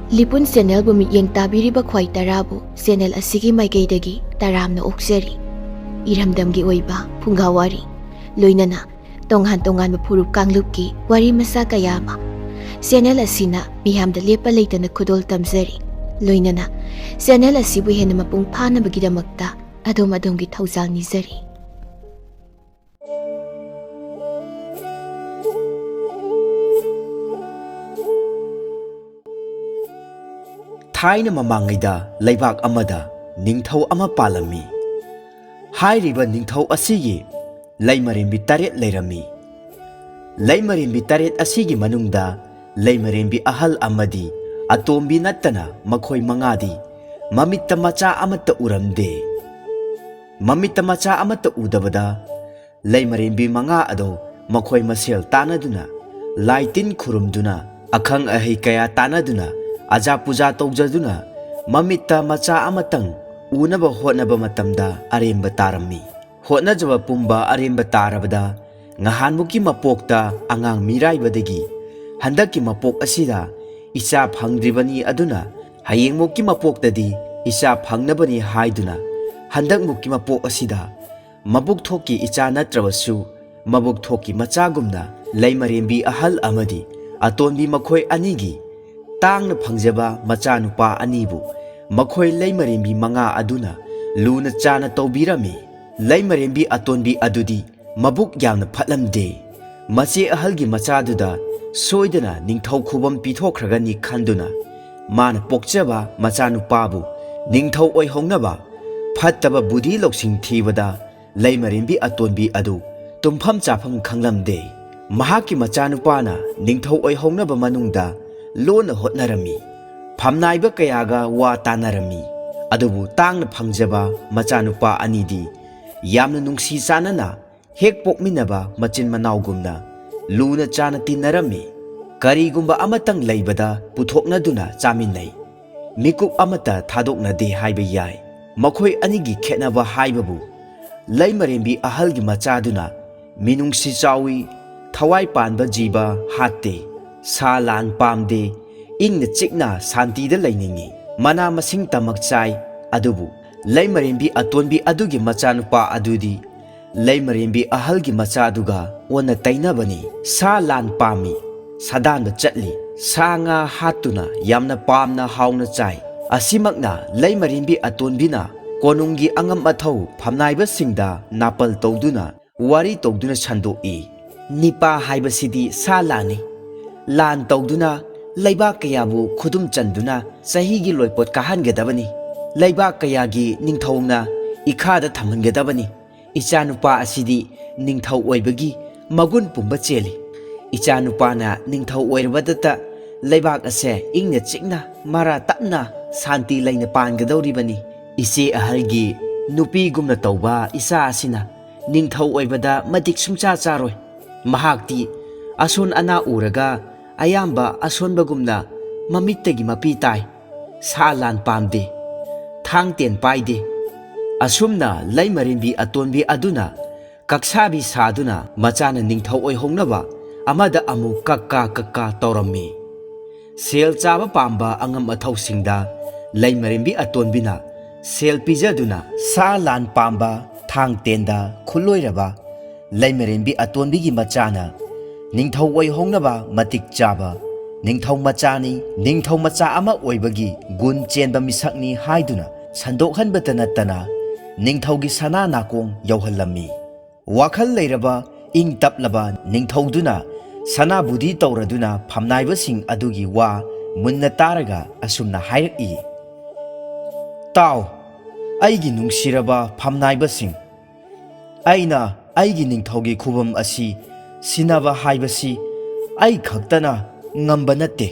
ꯂꯤꯄꯨꯟ ꯆꯦꯅꯦꯜꯕꯨ ꯃꯤꯠꯌꯦꯡ ꯇꯥꯕꯤꯔꯤꯕ ꯈ꯭ꯋꯥꯏ ꯇꯔꯥꯕꯨ ꯆꯦꯅꯦꯜ ꯑꯁꯤꯒꯤ ꯃꯥꯏꯀꯩꯗꯒꯤ ꯇꯔꯥꯝꯅ ꯑꯣꯛꯆꯔꯤ꯫ ꯏꯔꯝꯗꯝꯒꯤ ꯑꯣꯏꯕ ꯐꯨꯡꯒꯥꯋꯥꯔꯤ ꯂꯣꯏꯅꯅ ꯇꯣꯉꯥꯟ ꯇꯣꯉꯥꯟꯕ ꯐꯨꯔꯨꯞ ꯀꯥꯡꯂꯨꯞꯀꯤ ꯋꯥꯔꯤ ꯃꯆꯥ ꯀꯌꯥ ꯑꯃ ꯆꯦꯅꯦꯜ ꯑꯁꯤꯅ ꯃꯤꯌꯥꯝꯗ ꯂꯦꯞꯄ ꯂꯩꯇꯅ ꯈꯨꯗꯣꯜ ꯇꯝꯖꯔꯤ꯫ ꯂꯣꯏꯅꯅ ꯆꯦꯅꯦꯜ ꯑꯁꯤꯕꯨ ꯍꯦꯟꯅ ꯃꯄꯨꯡ ꯐꯥꯅꯕꯒꯤꯗꯃꯛꯇ ꯑꯗꯣꯝꯒꯤ ꯊꯧꯖꯥꯜ ꯅꯤꯖꯔꯤ꯫ ꯊꯥꯏꯅ ꯃꯃꯥꯡꯉꯩꯗ ꯂꯩꯕꯥꯛ ꯑꯃꯗ ꯅꯤꯡꯊꯧ ꯑꯃ ꯄꯥꯜꯂꯝꯃꯤ꯫ ꯍꯥꯏꯔꯤꯕ ꯅꯤꯡꯊꯧ ꯑꯁꯤꯒꯤ ꯂꯩꯃꯔꯦꯝꯕꯤ 8 ꯂꯩꯔꯝꯃꯤ꯫ ꯂꯩꯃꯔꯦꯝꯕꯤ 8 ꯑꯁꯤꯒꯤ ꯃꯅꯨꯡꯗ ꯂꯩꯃꯔꯦꯝꯕꯤ ꯑꯍꯜ ꯑꯃꯗꯤ ꯑꯇꯣꯝꯕꯤ ꯅꯠꯇꯅ ꯃꯈꯣꯏ 5ꯗꯤ ꯃꯃꯤꯠꯇ ꯃꯆꯥ ꯑꯃꯠꯇ ꯎꯔꯝꯗꯦ꯫ ꯃꯃꯤꯠꯇ ꯃꯆꯥ ꯑꯃꯠꯇ ꯎꯗꯕꯗ ꯂꯩꯃꯔꯦꯝꯕꯤ 5 ꯑꯗꯣ ꯃꯈꯣꯏ ꯃꯁꯦꯜ ꯇꯥꯟꯅꯗꯨꯅ ꯂꯥꯏ ꯇꯤꯟ ꯈꯨꯔꯨꯝꯗꯨꯅ ꯑꯈꯪ ꯑꯍꯩ ꯀꯌꯥ ꯇꯥꯟꯅꯗꯨꯅ ꯑꯖꯥ ꯄꯨꯖꯥ ꯇꯧꯖꯗꯨꯅ ꯃꯃꯤꯠꯇ ꯃꯆꯥ ꯑꯃꯇꯪ ꯎꯅꯕ ꯍꯣꯠꯅꯕ ꯃꯇꯝꯗ ꯑꯔꯦꯝꯕ ꯇꯥꯔꯝꯃꯤ꯫ ꯍꯣꯠꯅꯖꯕ ꯄꯨꯝꯕ ꯑꯔꯦꯝꯕ ꯇꯥꯔꯕꯗ ꯉꯍꯥꯟꯃꯨꯛꯀꯤ ꯃꯄꯣꯛꯇ ꯑꯉꯥꯡ ꯃꯤꯔꯥꯏꯕꯗꯒꯤ ꯍꯟꯗꯛꯀꯤ ꯃꯄꯣꯛ ꯑꯁꯤꯗ ꯏꯆꯥ ꯐꯪꯗ꯭ꯔꯤꯕꯅꯤ, ꯑꯗꯨꯅ ꯍꯌꯦꯡꯃꯨꯛꯀꯤ ꯃꯄꯣꯛꯇꯗꯤ ꯏꯆꯥ ꯐꯪꯅꯕꯅꯤ ꯍꯥꯏꯗꯨꯅ ꯍꯟꯗꯛꯃꯨꯛꯀꯤ ꯃꯄꯣꯛ ꯑꯁꯤꯗ ꯃꯕꯨꯛ ꯊꯣꯛꯀꯤ ꯏꯆꯥ ꯅꯠꯇ꯭ꯔꯕꯁꯨ ꯃꯕꯨꯛ ꯊꯣꯛꯀꯤ ꯃꯆꯥꯒꯨꯝꯅ ꯂꯩꯃꯔꯦꯝꯕꯤ ꯑꯍꯜ ꯑꯃꯗꯤ ꯑꯇꯣꯟꯕꯤ ꯃꯈꯣꯏ ꯑꯅꯤꯒꯤ ꯇꯥꯡꯅ ꯐꯪꯖꯕ ꯃꯆꯥꯅꯨꯄꯥ ꯑꯅꯤꯕꯨ ꯃꯈꯣꯏ ꯂꯩꯃꯔꯦꯝꯕꯤ 5 ꯑꯗꯨꯅ ꯂꯨꯅ ꯆꯥꯅ ꯇꯧꯕꯤꯔꯝꯃꯤ꯫ ꯂꯩꯃꯔꯦꯝꯕꯤ ꯑꯇꯣꯟꯕꯤ ꯑꯗꯨꯗꯤ ꯃꯕꯨꯛ ꯌꯥꯝꯅ ꯐꯠꯂꯝꯗꯦ꯫ ꯃꯆꯦ ꯑꯍꯜꯒꯤ ꯃꯆꯥꯗꯨꯗ ꯁꯣꯏꯗꯅ ꯅꯤꯡꯊꯧ ꯈꯨꯕꯝ ꯄꯤꯊꯣꯛꯈ꯭ꯔꯒꯅꯤ ꯈꯟꯗꯨꯅ ꯃꯥꯅ ꯄꯣꯛꯆꯕ ꯃꯆꯥꯅꯨꯄꯥꯕꯨ ꯅꯤꯡꯊꯧ ꯑꯣꯏꯍꯧꯅꯕ ꯐꯠꯇꯕ ꯕꯨꯙꯤ ꯂꯧꯁꯤꯡ ꯊꯤꯕꯗ ꯂꯩꯃꯔꯦꯝꯕꯤ ꯑꯇꯣꯟꯕꯤ ꯑꯗꯨ ꯇꯨꯝꯐꯝ ꯆꯥꯐꯝ ꯈꯪꯂꯝꯗꯦ꯫ ꯃꯍꯥꯛꯀꯤ ꯃꯆꯥꯅꯨꯄꯥꯅ ꯅꯤꯡꯊꯧ ꯑꯣꯏꯍꯧꯅꯕ ꯃꯅꯨꯡꯗ ꯂꯣꯟꯅ ꯍꯣꯠꯅꯔꯝꯃꯤ꯫ ꯐꯝꯅꯥꯏꯕ ꯀꯌꯥꯒ ꯋꯥ ꯇꯥꯟꯅꯔꯝꯃꯤ꯫ ꯑꯗꯨꯕꯨ ꯇꯥꯡꯅ ꯐꯪꯖꯕ ꯃꯆꯥꯅꯨꯄꯥ ꯑꯅꯤꯗꯤ ꯌꯥꯝꯅ ꯅꯨꯡꯁꯤ ꯆꯥꯟꯅꯅ ꯍꯦꯛ ꯄꯣꯛꯃꯤꯟꯅꯕ ꯃꯆꯤꯟ ꯃꯅꯥꯎꯒꯨꯝꯅ ꯂꯨꯅ ꯆꯥꯅ ꯇꯤꯟꯅꯔꯝꯃꯤ꯫ ꯀꯔꯤꯒꯨꯝꯕ ꯑꯃꯇꯪ ꯂꯩꯕꯗ ꯄꯨꯊꯣꯛꯅꯗꯨꯅ ꯆꯥꯃꯤꯟꯅꯩ꯫ ꯃꯤꯀꯨꯞ ꯑꯃꯠꯇ ꯊꯥꯗꯣꯛꯅꯗꯦ ꯍꯥꯏꯕ ꯌꯥꯏ꯫ ꯃꯈꯣꯏ ꯑꯅꯤꯒꯤ ꯈꯦꯠꯅꯕ ꯍꯥꯏꯕꯕꯨ ꯂꯩꯃꯔꯦꯝꯕꯤ ꯑꯍꯜꯒꯤ ꯃꯆꯥꯗꯨꯅ ꯃꯤꯅꯨꯡꯁꯤ ꯆꯥꯎꯏ, ꯊꯋꯥꯏ ꯄꯥꯟꯕ ꯖꯤꯕ ꯍꯥꯠꯇꯦ, ꯁꯥ ꯂꯥꯟ ꯄꯥꯝꯗꯦ, ꯏꯪꯅ ꯆꯤꯛꯅ ꯁꯥꯟꯇꯤꯗ ꯂꯩꯅꯤꯡꯏ, ꯃꯅꯥ ꯃꯁꯤꯡ ꯇꯃꯛ ꯆꯥꯏ꯫ ꯑꯗꯨꯕꯨ ꯂꯩꯃꯔꯦꯝꯕꯤ ꯑꯇꯣꯟꯕꯤ ꯑꯗꯨꯒꯤ ꯃꯆꯥꯅꯨꯄꯥ ꯑꯗꯨꯗꯤ ꯂꯩꯃꯔꯦꯝꯕꯤ ꯑꯍꯜꯒꯤ ꯃꯆꯥꯗꯨꯒ ꯑꯣꯟꯅ ꯇꯩꯅꯕꯅꯤ꯫ ꯁꯥ ꯂꯥꯟ ꯄꯥꯝꯃꯤ, ꯁꯥꯗꯥꯟꯕ ꯆꯠꯂꯤ, ꯁꯥ ꯉꯥ ꯍꯥꯠꯇꯨꯅ ꯌꯥꯝꯅ ꯄꯥꯝꯅ ꯍꯥꯎꯅ ꯆꯥꯏ꯫ ꯑꯁꯤꯃꯛꯅ ꯂꯩꯃꯔꯦꯝꯕꯤ ꯑꯇꯣꯟꯕꯤꯅ ꯀꯣꯅꯨꯡꯒꯤ ꯑꯉꯝ ꯑꯊꯧ ꯐꯝꯅꯥꯏꯕꯁꯤꯡꯗ ꯅꯥꯄꯜ ꯇꯧꯗꯨꯅ ꯋꯥꯔꯤ ꯇꯧꯗꯨꯅ ꯁꯟꯗꯣꯛꯏ꯫ ꯅꯤꯄꯥ ꯍꯥꯏꯕꯁꯤꯗꯤ ꯁꯥ ꯂꯥꯟꯅꯤ꯫ ꯂꯥꯟ ꯇꯧꯗꯨꯅ ꯂꯩꯕꯥꯛ ꯀꯌꯥꯕꯨ ꯈꯨꯗꯨꯝ ꯆꯟꯗꯨꯅ ꯆꯍꯤꯒꯤ ꯂꯣꯏꯄꯣꯠ ꯀꯥꯍꯟꯒꯗꯕꯅꯤ꯫ ꯂꯩꯕꯥꯛ ꯀꯌꯥꯒꯤ ꯅꯤꯡꯊꯧꯅ ꯏꯈꯥꯗ ꯊꯝꯍꯟꯒꯗꯕꯅꯤ꯫ ꯏꯆꯥꯅꯨꯄꯥ ꯑꯁꯤꯗꯤ ꯅꯤꯡꯊꯧ ꯑꯣꯏꯕꯒꯤ ꯃꯒꯨꯟ ꯄꯨꯝꯕ ꯆꯦꯜꯂꯤ꯫ ꯏꯆꯥꯅꯨꯄꯥꯅ ꯅꯤꯡꯊꯧ ꯑꯣꯏꯔꯕꯗꯇ ꯂꯩꯕꯥꯛ ꯑꯁꯦ ꯏꯪꯅ ꯆꯤꯛꯅ ꯃꯔꯥ ꯇꯞꯅ ꯁꯥꯟꯇꯤ ꯂꯩꯅ ꯄꯥꯟꯒꯗꯧꯔꯤꯕꯅꯤ꯫ ꯏꯆꯦ ꯑꯍꯜꯒꯤ ꯅꯨꯄꯤꯒꯨꯝꯅ ꯇꯧꯕ ꯏꯆꯥ ꯑꯁꯤꯅ ꯅꯤꯡꯊꯧ ꯑꯣꯏꯕꯗ ꯃꯇꯤꯛ ꯁꯨꯡꯆꯥ ꯆꯥꯔꯣꯏ꯫ ꯃꯍꯥꯛꯇꯤ ꯑꯁꯣꯟ ꯑꯅꯥ ꯎꯔꯒ ꯑꯌꯥꯝꯕ ꯑꯁꯣꯟꯕꯒꯨꯝꯅ ꯃꯃꯤꯠꯇꯒꯤ ꯃꯄꯤ ꯇꯥꯏ, ꯁꯥ ꯂꯥꯟ ꯄꯥꯝꯗꯦ, ꯊꯥꯡ ꯇꯦꯟ パꯏꯗꯦ꯫ ꯑꯁꯨꯝꯅ ꯂꯩꯃꯔꯦꯝꯕꯤ ꯑꯇꯣꯟꯕꯤ ꯑꯗꯨꯅ ꯀꯛꯁꯥꯕꯤ ꯁꯥꯗꯨꯅ ꯃꯆꯥꯅ ꯅꯤꯡꯊꯧ ꯑꯣꯏꯍꯧꯅꯕ ꯑꯃꯗ ꯑꯃꯨꯛ ꯀꯛꯀꯥ ꯇꯧꯔꯝꯃꯤ꯫ ꯁꯦꯜ ꯆꯥꯕ ꯄꯥꯝꯕ ꯑꯉꯝ ꯑꯊꯧꯁꯤꯡꯗ ꯂꯩꯃꯔꯦꯝꯕꯤ ꯑꯇꯣꯟꯕꯤꯅ ꯁꯦꯜ ꯄꯤꯖꯗꯨꯅ ꯁꯥ ꯂꯥꯟ ꯄꯥꯝꯕ ꯊꯥꯡ ꯇꯦꯟꯗ ꯈꯨꯠꯂꯣꯏꯔꯕ ꯂꯩꯃꯔꯦꯝꯕꯤ ꯑꯇꯣꯟꯕꯤꯒꯤ ꯃꯆꯥꯅ ꯅꯤꯡꯊꯧ ꯑꯣꯏꯍꯧꯅꯕ ꯃꯇꯤꯛ ꯆꯥꯕ ꯅꯤꯡꯊꯧ ꯃꯆꯥꯅꯤ, ꯅꯤꯡꯊꯧ ꯃꯆꯥ ꯑꯃ ꯑꯣꯏꯕꯒꯤ ꯒꯨꯟ ꯆꯦꯟꯕ ꯃꯤꯁꯛꯅꯤ ꯍꯥꯏꯗꯨꯅ ꯁꯟꯗꯣꯛꯍꯟꯕꯇ ꯅꯠꯇꯅ ꯅꯤꯡꯊꯧꯒꯤ ꯁꯅꯥ ꯅꯥꯀꯣꯡ ꯌꯧꯍꯜꯂꯝꯃꯤ꯫ ꯋꯥꯈꯜ ꯂꯩꯔꯕ ꯏꯪ ꯇꯞꯂꯕ ꯅꯤꯡꯊꯧꯗꯨꯅ ꯁꯅꯥꯕꯨꯙꯤ ꯇꯧꯔꯗꯨꯅ ꯐꯝꯅꯥꯏꯕꯁꯤꯡ ꯑꯗꯨꯒꯤ ꯋꯥ ꯃꯨꯟꯅ ꯇꯥꯔꯒ ꯑꯁꯨꯝꯅ ꯍꯥꯏꯔꯛꯏ꯫ ꯇꯥꯎ, ꯑꯩꯒꯤ ꯅꯨꯡꯁꯤꯔꯕ ꯐꯝꯅꯥꯏꯕꯁꯤꯡ, ꯑꯩꯅ ꯑꯩꯒꯤ ꯅꯤꯡꯊꯧꯒꯤ ꯈꯨꯕꯝ ꯑꯁꯤ ꯁꯤꯟꯅꯕ ꯍꯥꯏꯕꯁꯤ ꯑꯩ ꯈꯛꯇꯅ ꯉꯝꯕ ꯅꯠꯇꯦ꯫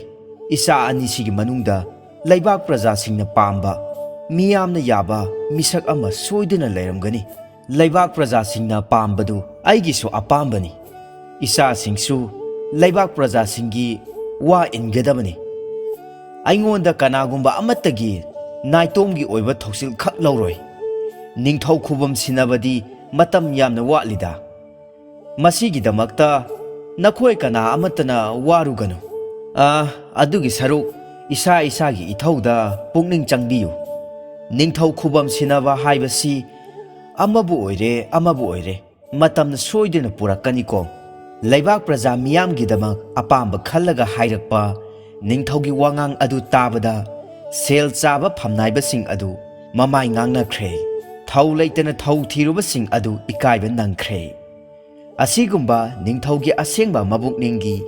ꯏꯆꯥ ꯑꯅꯤꯁꯤꯒꯤ ꯃꯅꯨꯡꯗ ꯂꯩꯕꯥꯛ ꯄ꯭ꯔꯖꯥꯁꯤꯡꯅ ꯄꯥꯝꯕ, ꯃꯤꯌꯥꯝꯅ ꯌꯥꯕ ꯃꯤꯁꯛ ꯑꯃ ꯁꯣꯏꯗꯨꯅ ꯂꯩꯔꯝꯒꯅꯤ꯫ ꯂꯩꯕꯥꯛ प्रजासिंगना पाम्बदु आइगिसु अपाम्बनी इसासिंगसु लैबाक प्रजासिंगी वा इनगदबनी आइंगोंदा कनागुंबा अमत्तगी नाइतोमगी ओइबा थौसिल खक लौरोय निंगथौ खुबम सिनबदी मतम यामना वाटलिदा मसीगिदमक्ता नखोय कना अमत्तना वारुगनु अदुगी सरुक isa isagi ithauda pungning changbiyu. Ningthau khubam sinaba haibasi amabu oire matamna soidena purakani ko. Laibak praja miyam gidamak apamba khallaga hairakpa ningthaugi wangang adu tabada sel chaba phamnaiba sing adu mamai ngangna khre. Thau leitana thau thiruba sing adu ikaiba nangkhre. Asigumba ningthaugi asengba mabukningi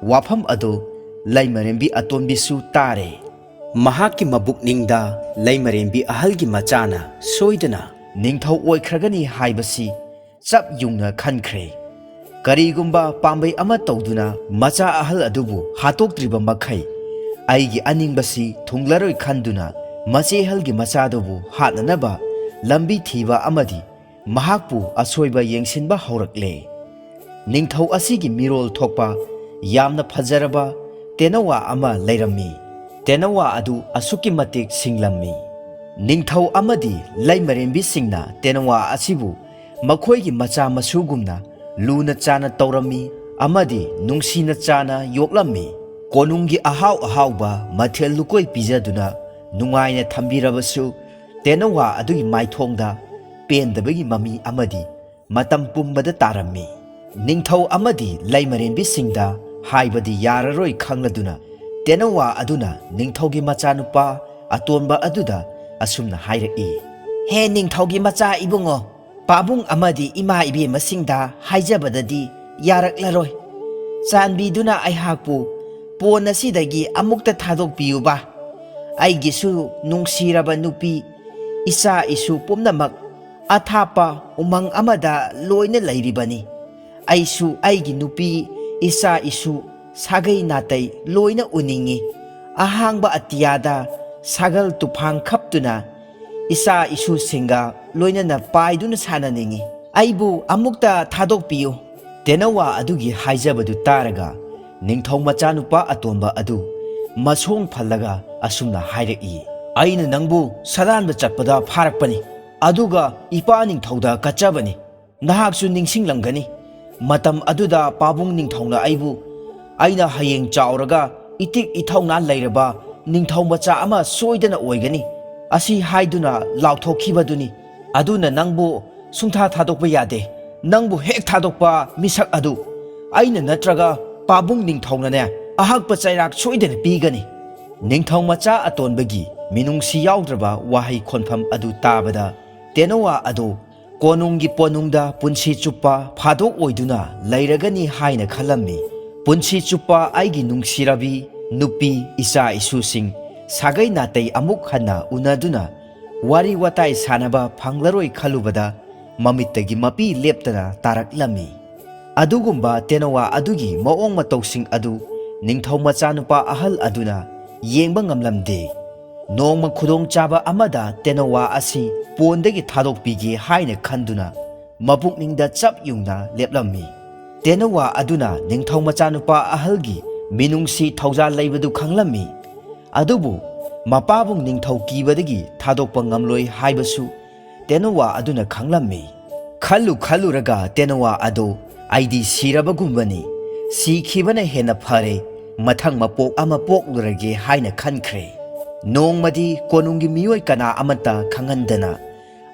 wafam adu laimarembi atonbisu tare. Mahaki mabukningda laimarembi ahalgi machana soidana ningthau oikragani haibasi chap yungna khankhre. Karigumba pambai ama tawduna macha ahal adubu hatoktriba makhai aigi aningbasi thunglaroi khanduna mache halgi machadobu hatnanaba lambi thiba amadi mahakpu asoiba yengsinba haurakle. Ningthau asigi mirol thokpa yamna phajaraba tenawa ama leirammi. Tenawa adu asuki matik singlammi. Ningthau amadi laimarembi singna tenawa asibu makhoigi macha masugumna luna chana taurammi amadi nungsina chana yoklammi. Konungi ahauba mathel lukoi pijaduna nungaina thambirabasu tenawa adugi maithongda pendabagi mami amadi matam pumbada tarammi. Ningthau amadi laimarembi singda haibadi yararoi khangladuna tenawa aduna ningthaugi machanupa atonba aduda asumna hairaki. He ningthaugi macha ibungo pabung amadi ima ibe masingda haijabadadi yaraklaroi. Chanbiduna aihakpu pon asidagi amukta thadokpiyuba. Aigisu nungsiraba nupi isa isu pumnamak athapa umang amada loina lairibani. Aisu aigi nupi isa isu sagai natai loina uningi. Ahangba atiyada sagal tupang kaptuna isa isu singa loina na paiduna sananingi. Aibu amukta thadokpiyu. Tenawa adugi haijabadu taraga ningthau machanupa atonba adu masong phallaga asumna hairaki. Aina nangbu sadanba chakpada pharakpani aduga ipa ningthauda kachabani. Nahaksu ningsinglamgani matam aduda pabung ningthauna aibu aina hayeng chauraga itik ithauna lairaba ningthau macha ama soidana oigani asi haiduna lauthokibaduni. Aduna nangbu sungtha thadokpa yade. Nangbu hek thadokpa misak adu aina natraga pabung ningthauna ne ahakpa chairak soidana pigani. Ningthau macha atonbagi minungsi yaudraba wahai khonpham adu tabada tenawa adu konungi ponungda punsi chupa phadok oiduna lairagani haina khalammi. Punsi chupa aigi nungsirabi nupi isa isusing sagai natai amuk hana unaduna wari watai sanaba phanglaroi khalubada mamittagi mapi leptana taraklammi. Adugumba tenawa adugi maong matawsing adu ningthau machanupa ahal aduna yengba ngamlamde. Nongma khudong chaba amada tenawa asi pondagi thadokpigi haina khanduna mapukningda chap yungna leplammi. Tenawa aduna ningthau machanupa ahalgi minungsi thauja laibadu khanglammi. Adubu mapabung ningthau kibadagi thadokpa ngamloi haibasu tenawa aduna khanglammi. Khalluraga tenawa ado aidi sirabagumbani sikhibana hena phare mathang mapok ama poklurage haina khankre. Nongmadi konungi miyoi kana amata khanghandana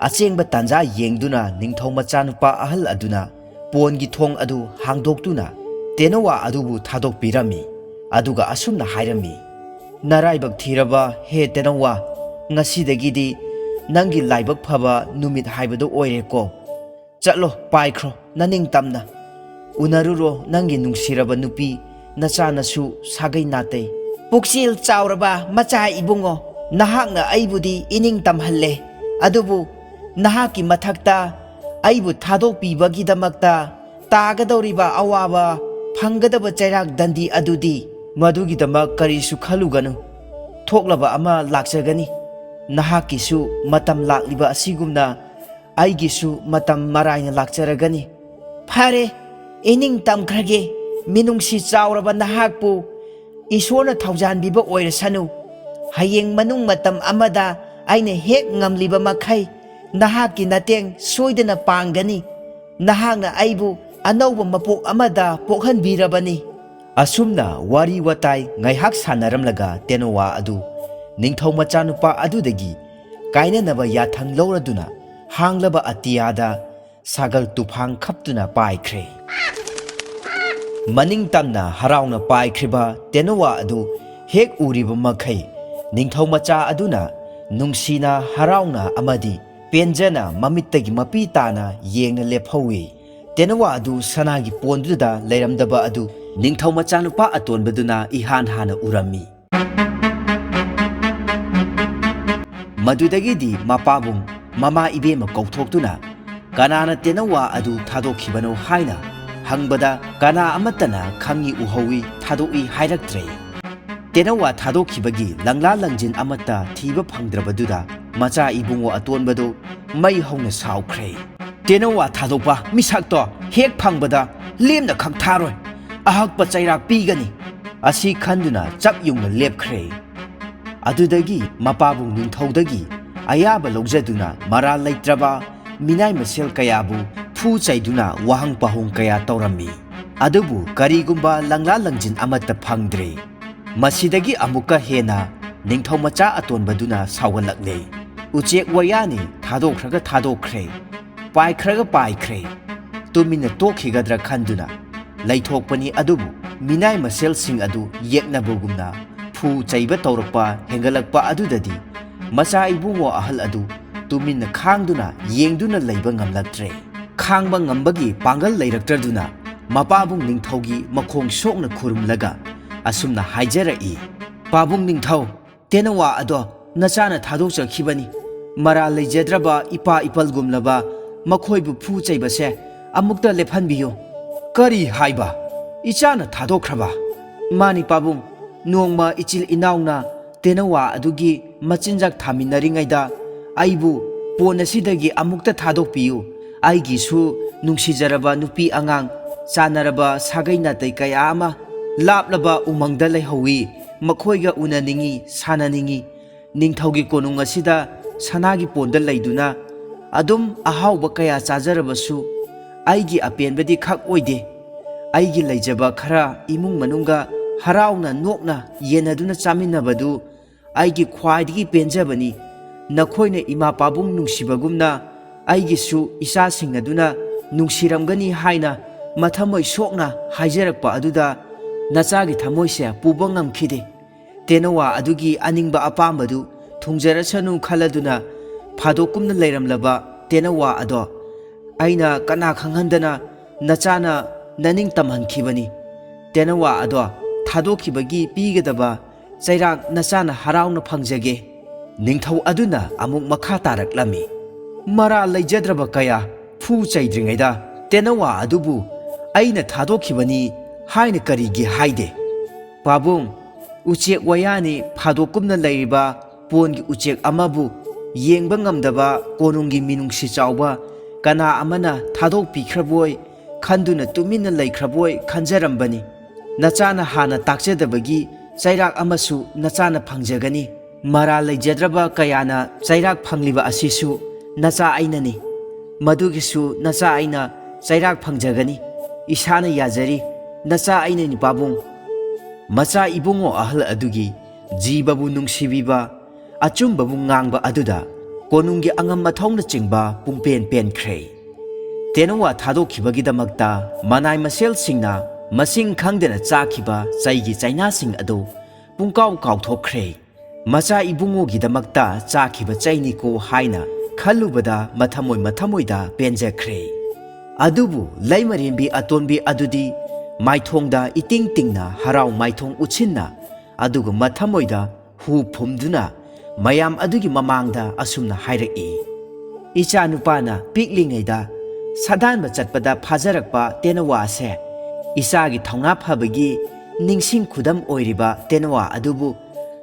achengba tanja yengduna ningthau machanupa ahal aduna pongi thong adu hangdoktuna tenawa adubu thadokpirami. Aduga asumna hairami. Naraibak thiraba he tenawa ngasidagidi nangi laibak phaba numit haibadu oireko. Chatlo paikhro naning tamna unaruro nangi nungsiraba nupi nachanasu sagai natai. Puksil chauraba macha ibungo nahakna aibudi ining tamhalle adubu nahaki mathakta aibu thadokpibagidamakta tagadoriba awaba phangadaba chairak dandi adudi madugidamak karisu khaluganu. Thoklaba ama lakjagani. Nahakisu matam lakliba asigumna aigisu matam maraina lakjaragani. Phare ining tamkhrage minungsi chauraba nahakpu Isona thaujanbiba oirasanu. Hayeng manung matam amada aina hek ngamliba makhai nahaki nateng soidana pangani. Nahakna aibu anauba mapok amada pokhanbirabani. Asumna wari watai ngaihak sanaramlaga Tenowa adu ningthau machanupa adudagi kainanaba yathang lauraduna hanglaba atiyada sagal tufang khaptuna paikhre. Maning tamna harauna paikhriba Tenowa adu hek uriba makhai ningthau macha aduna nungsina harauna amadi penjana mamittagi mapi tana yengna lephawi. Tenowa adu sanagi ponduda leiramdaba adu ningthau machanupa atonbaduna ihan hana urami. Madudagidi mapabung mama ibema kauthokduna kanana Tenowa adu thadokhibano haina hangbada kana amatana khangi uhawi thadoi hairaktre. Tenowa thadokibagi langla langjin amata thiba phangdrabaduda macha ibungo atonbado mai hongna saukhre. Tenowa thadokpa misakto hek phangbada lemna khangtharoi ahakpa chairak pigani asi khanduna chap yungna lepkhre. Adudagi mapabung ningthaudagi ayaba lojaduna mara leitraba minai masel kayabu phu chaiduna wahang pahung kaya taurammi. Adubu karigumba langla langjin amata phangdre. Masidagi amuka hena ningthau macha atonbaduna sawgalakle. Uchek wayani thadokkhre paikhraga paikhre tumina tokhigadra khanduna laithokpani adubu minai masel sing adu yeknabugumna phu chaiba taurakpa hengalakpa adudadi macha ibungo ahal adu tumina khangduna yengduna leiba ngamlaktre. Khangba ngambagi pangal leiraktraduna mapabung ningthaugi makhong sokna khurumlaga asumna haijarai. Pabung ningthau Tenowa ado nachana thadokchakhibani mara leijadraba ipa ipalgumlaba makhoibu phu chaibase amukta lephanbiyo. Kari haiba ichana thadokhraba mani pabung nongma ichil inauna Tenowa adugi machinjak thaminaringaida aibu ponasidagi amukta thadokpiyu aigi su nungsijaraba nupi angang chanaraba sagai natai kaya ama laplaba umangda leihawi makhoiga unaningi sananingi ningthaugi konung asida sanagi ponda leiduna adum ahauba kaya chajarabasu aigi apenbadi khak oide aigi leijaba khara imung manunga harauna nokna yenaduna chaminabadu aigi khwaidigi penjabani nakhoina ima pabung nungsibagumna aigi su isa singaduna nungsiramgani haina mathamoi sokna haijarakpa aduda nachagi thamoise puba ngamkhide. Tenowa adugi aningba apambadu thungjarasanu khaladuna phadokumna leiramlaba Tenowa ado aina kana khanghandana nachana naning tamhankhibani. Tenowa ado thadokhibagi pigadaba chairak nachana harauna phangjage. Ningthau aduna amuk makha taraklami mara leijadraba kaya phu chaidringaida Tenowa adubu aina thadokhibani haina karigi haide. Pabung uchek wayani phadokumna leiriba pongi uchek amabu yengba ngamdaba konungi minungsi chawba kana amana thadokpikhraboi khanduna tumina leikhraboy khanjarambani. Nachana hana takchadabagi chairak amasu nachana phangjagani. Mara leijadraba kayana chairak phangliba asisu nacha ainani madugisu nacha aina chairak phangjagani. Isana yajari nacha ainani pabung. Macha ibungo ahal adugi jibabu nungsibiba achumbabu ngangba aduda konungi angam mathongna chingba pungpen penkhre. Tenowa thadokhibagidamakta manai masel singna masing khangdena chakhiba chaigi chaina sing ado pungkaw kawthokkhre. Macha ibungo gidamakta chakhiba chaini ko haina khalubada mathamoida penjakhre. Adubu laimarimbi atonbi adudi maithongda iting tingna harau maithong uchinna aduga mathamoida hu phumduna mayam adugi mamangda asumna hairaki. Icha nupana piklingaida sadanba chatpada phajarakpa Tenowa ase isagi thongna phabagi ningsing khudam oiriba Tenowa adubu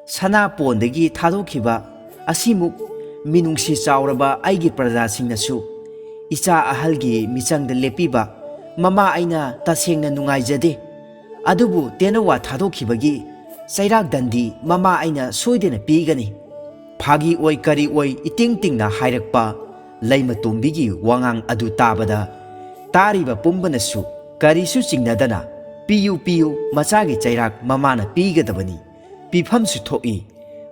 sana pondagi thadokhiba asimuk minungsi chawraba aigi prajasingnasu icha ahalgi michangda lepiba mama aina tasengna nungaijade. Adubu Tenowa thadokibagi chairak dandi mama aina soidena pigani. Phagi oi kari oi iting tingna hairakpa laima tombigi wangang adu tabada tariba pumbanasu karisu chingnadana ꯄꯤꯌꯨ ꯄꯤꯌꯨ ꯃꯆꯥꯒꯤ ꯆꯩꯔꯥꯛ ꯃꯃꯥꯅ ꯄꯤꯒꯗꯕꯅꯤ ꯄꯤꯐꯝꯁꯨ ꯊꯣꯛꯏ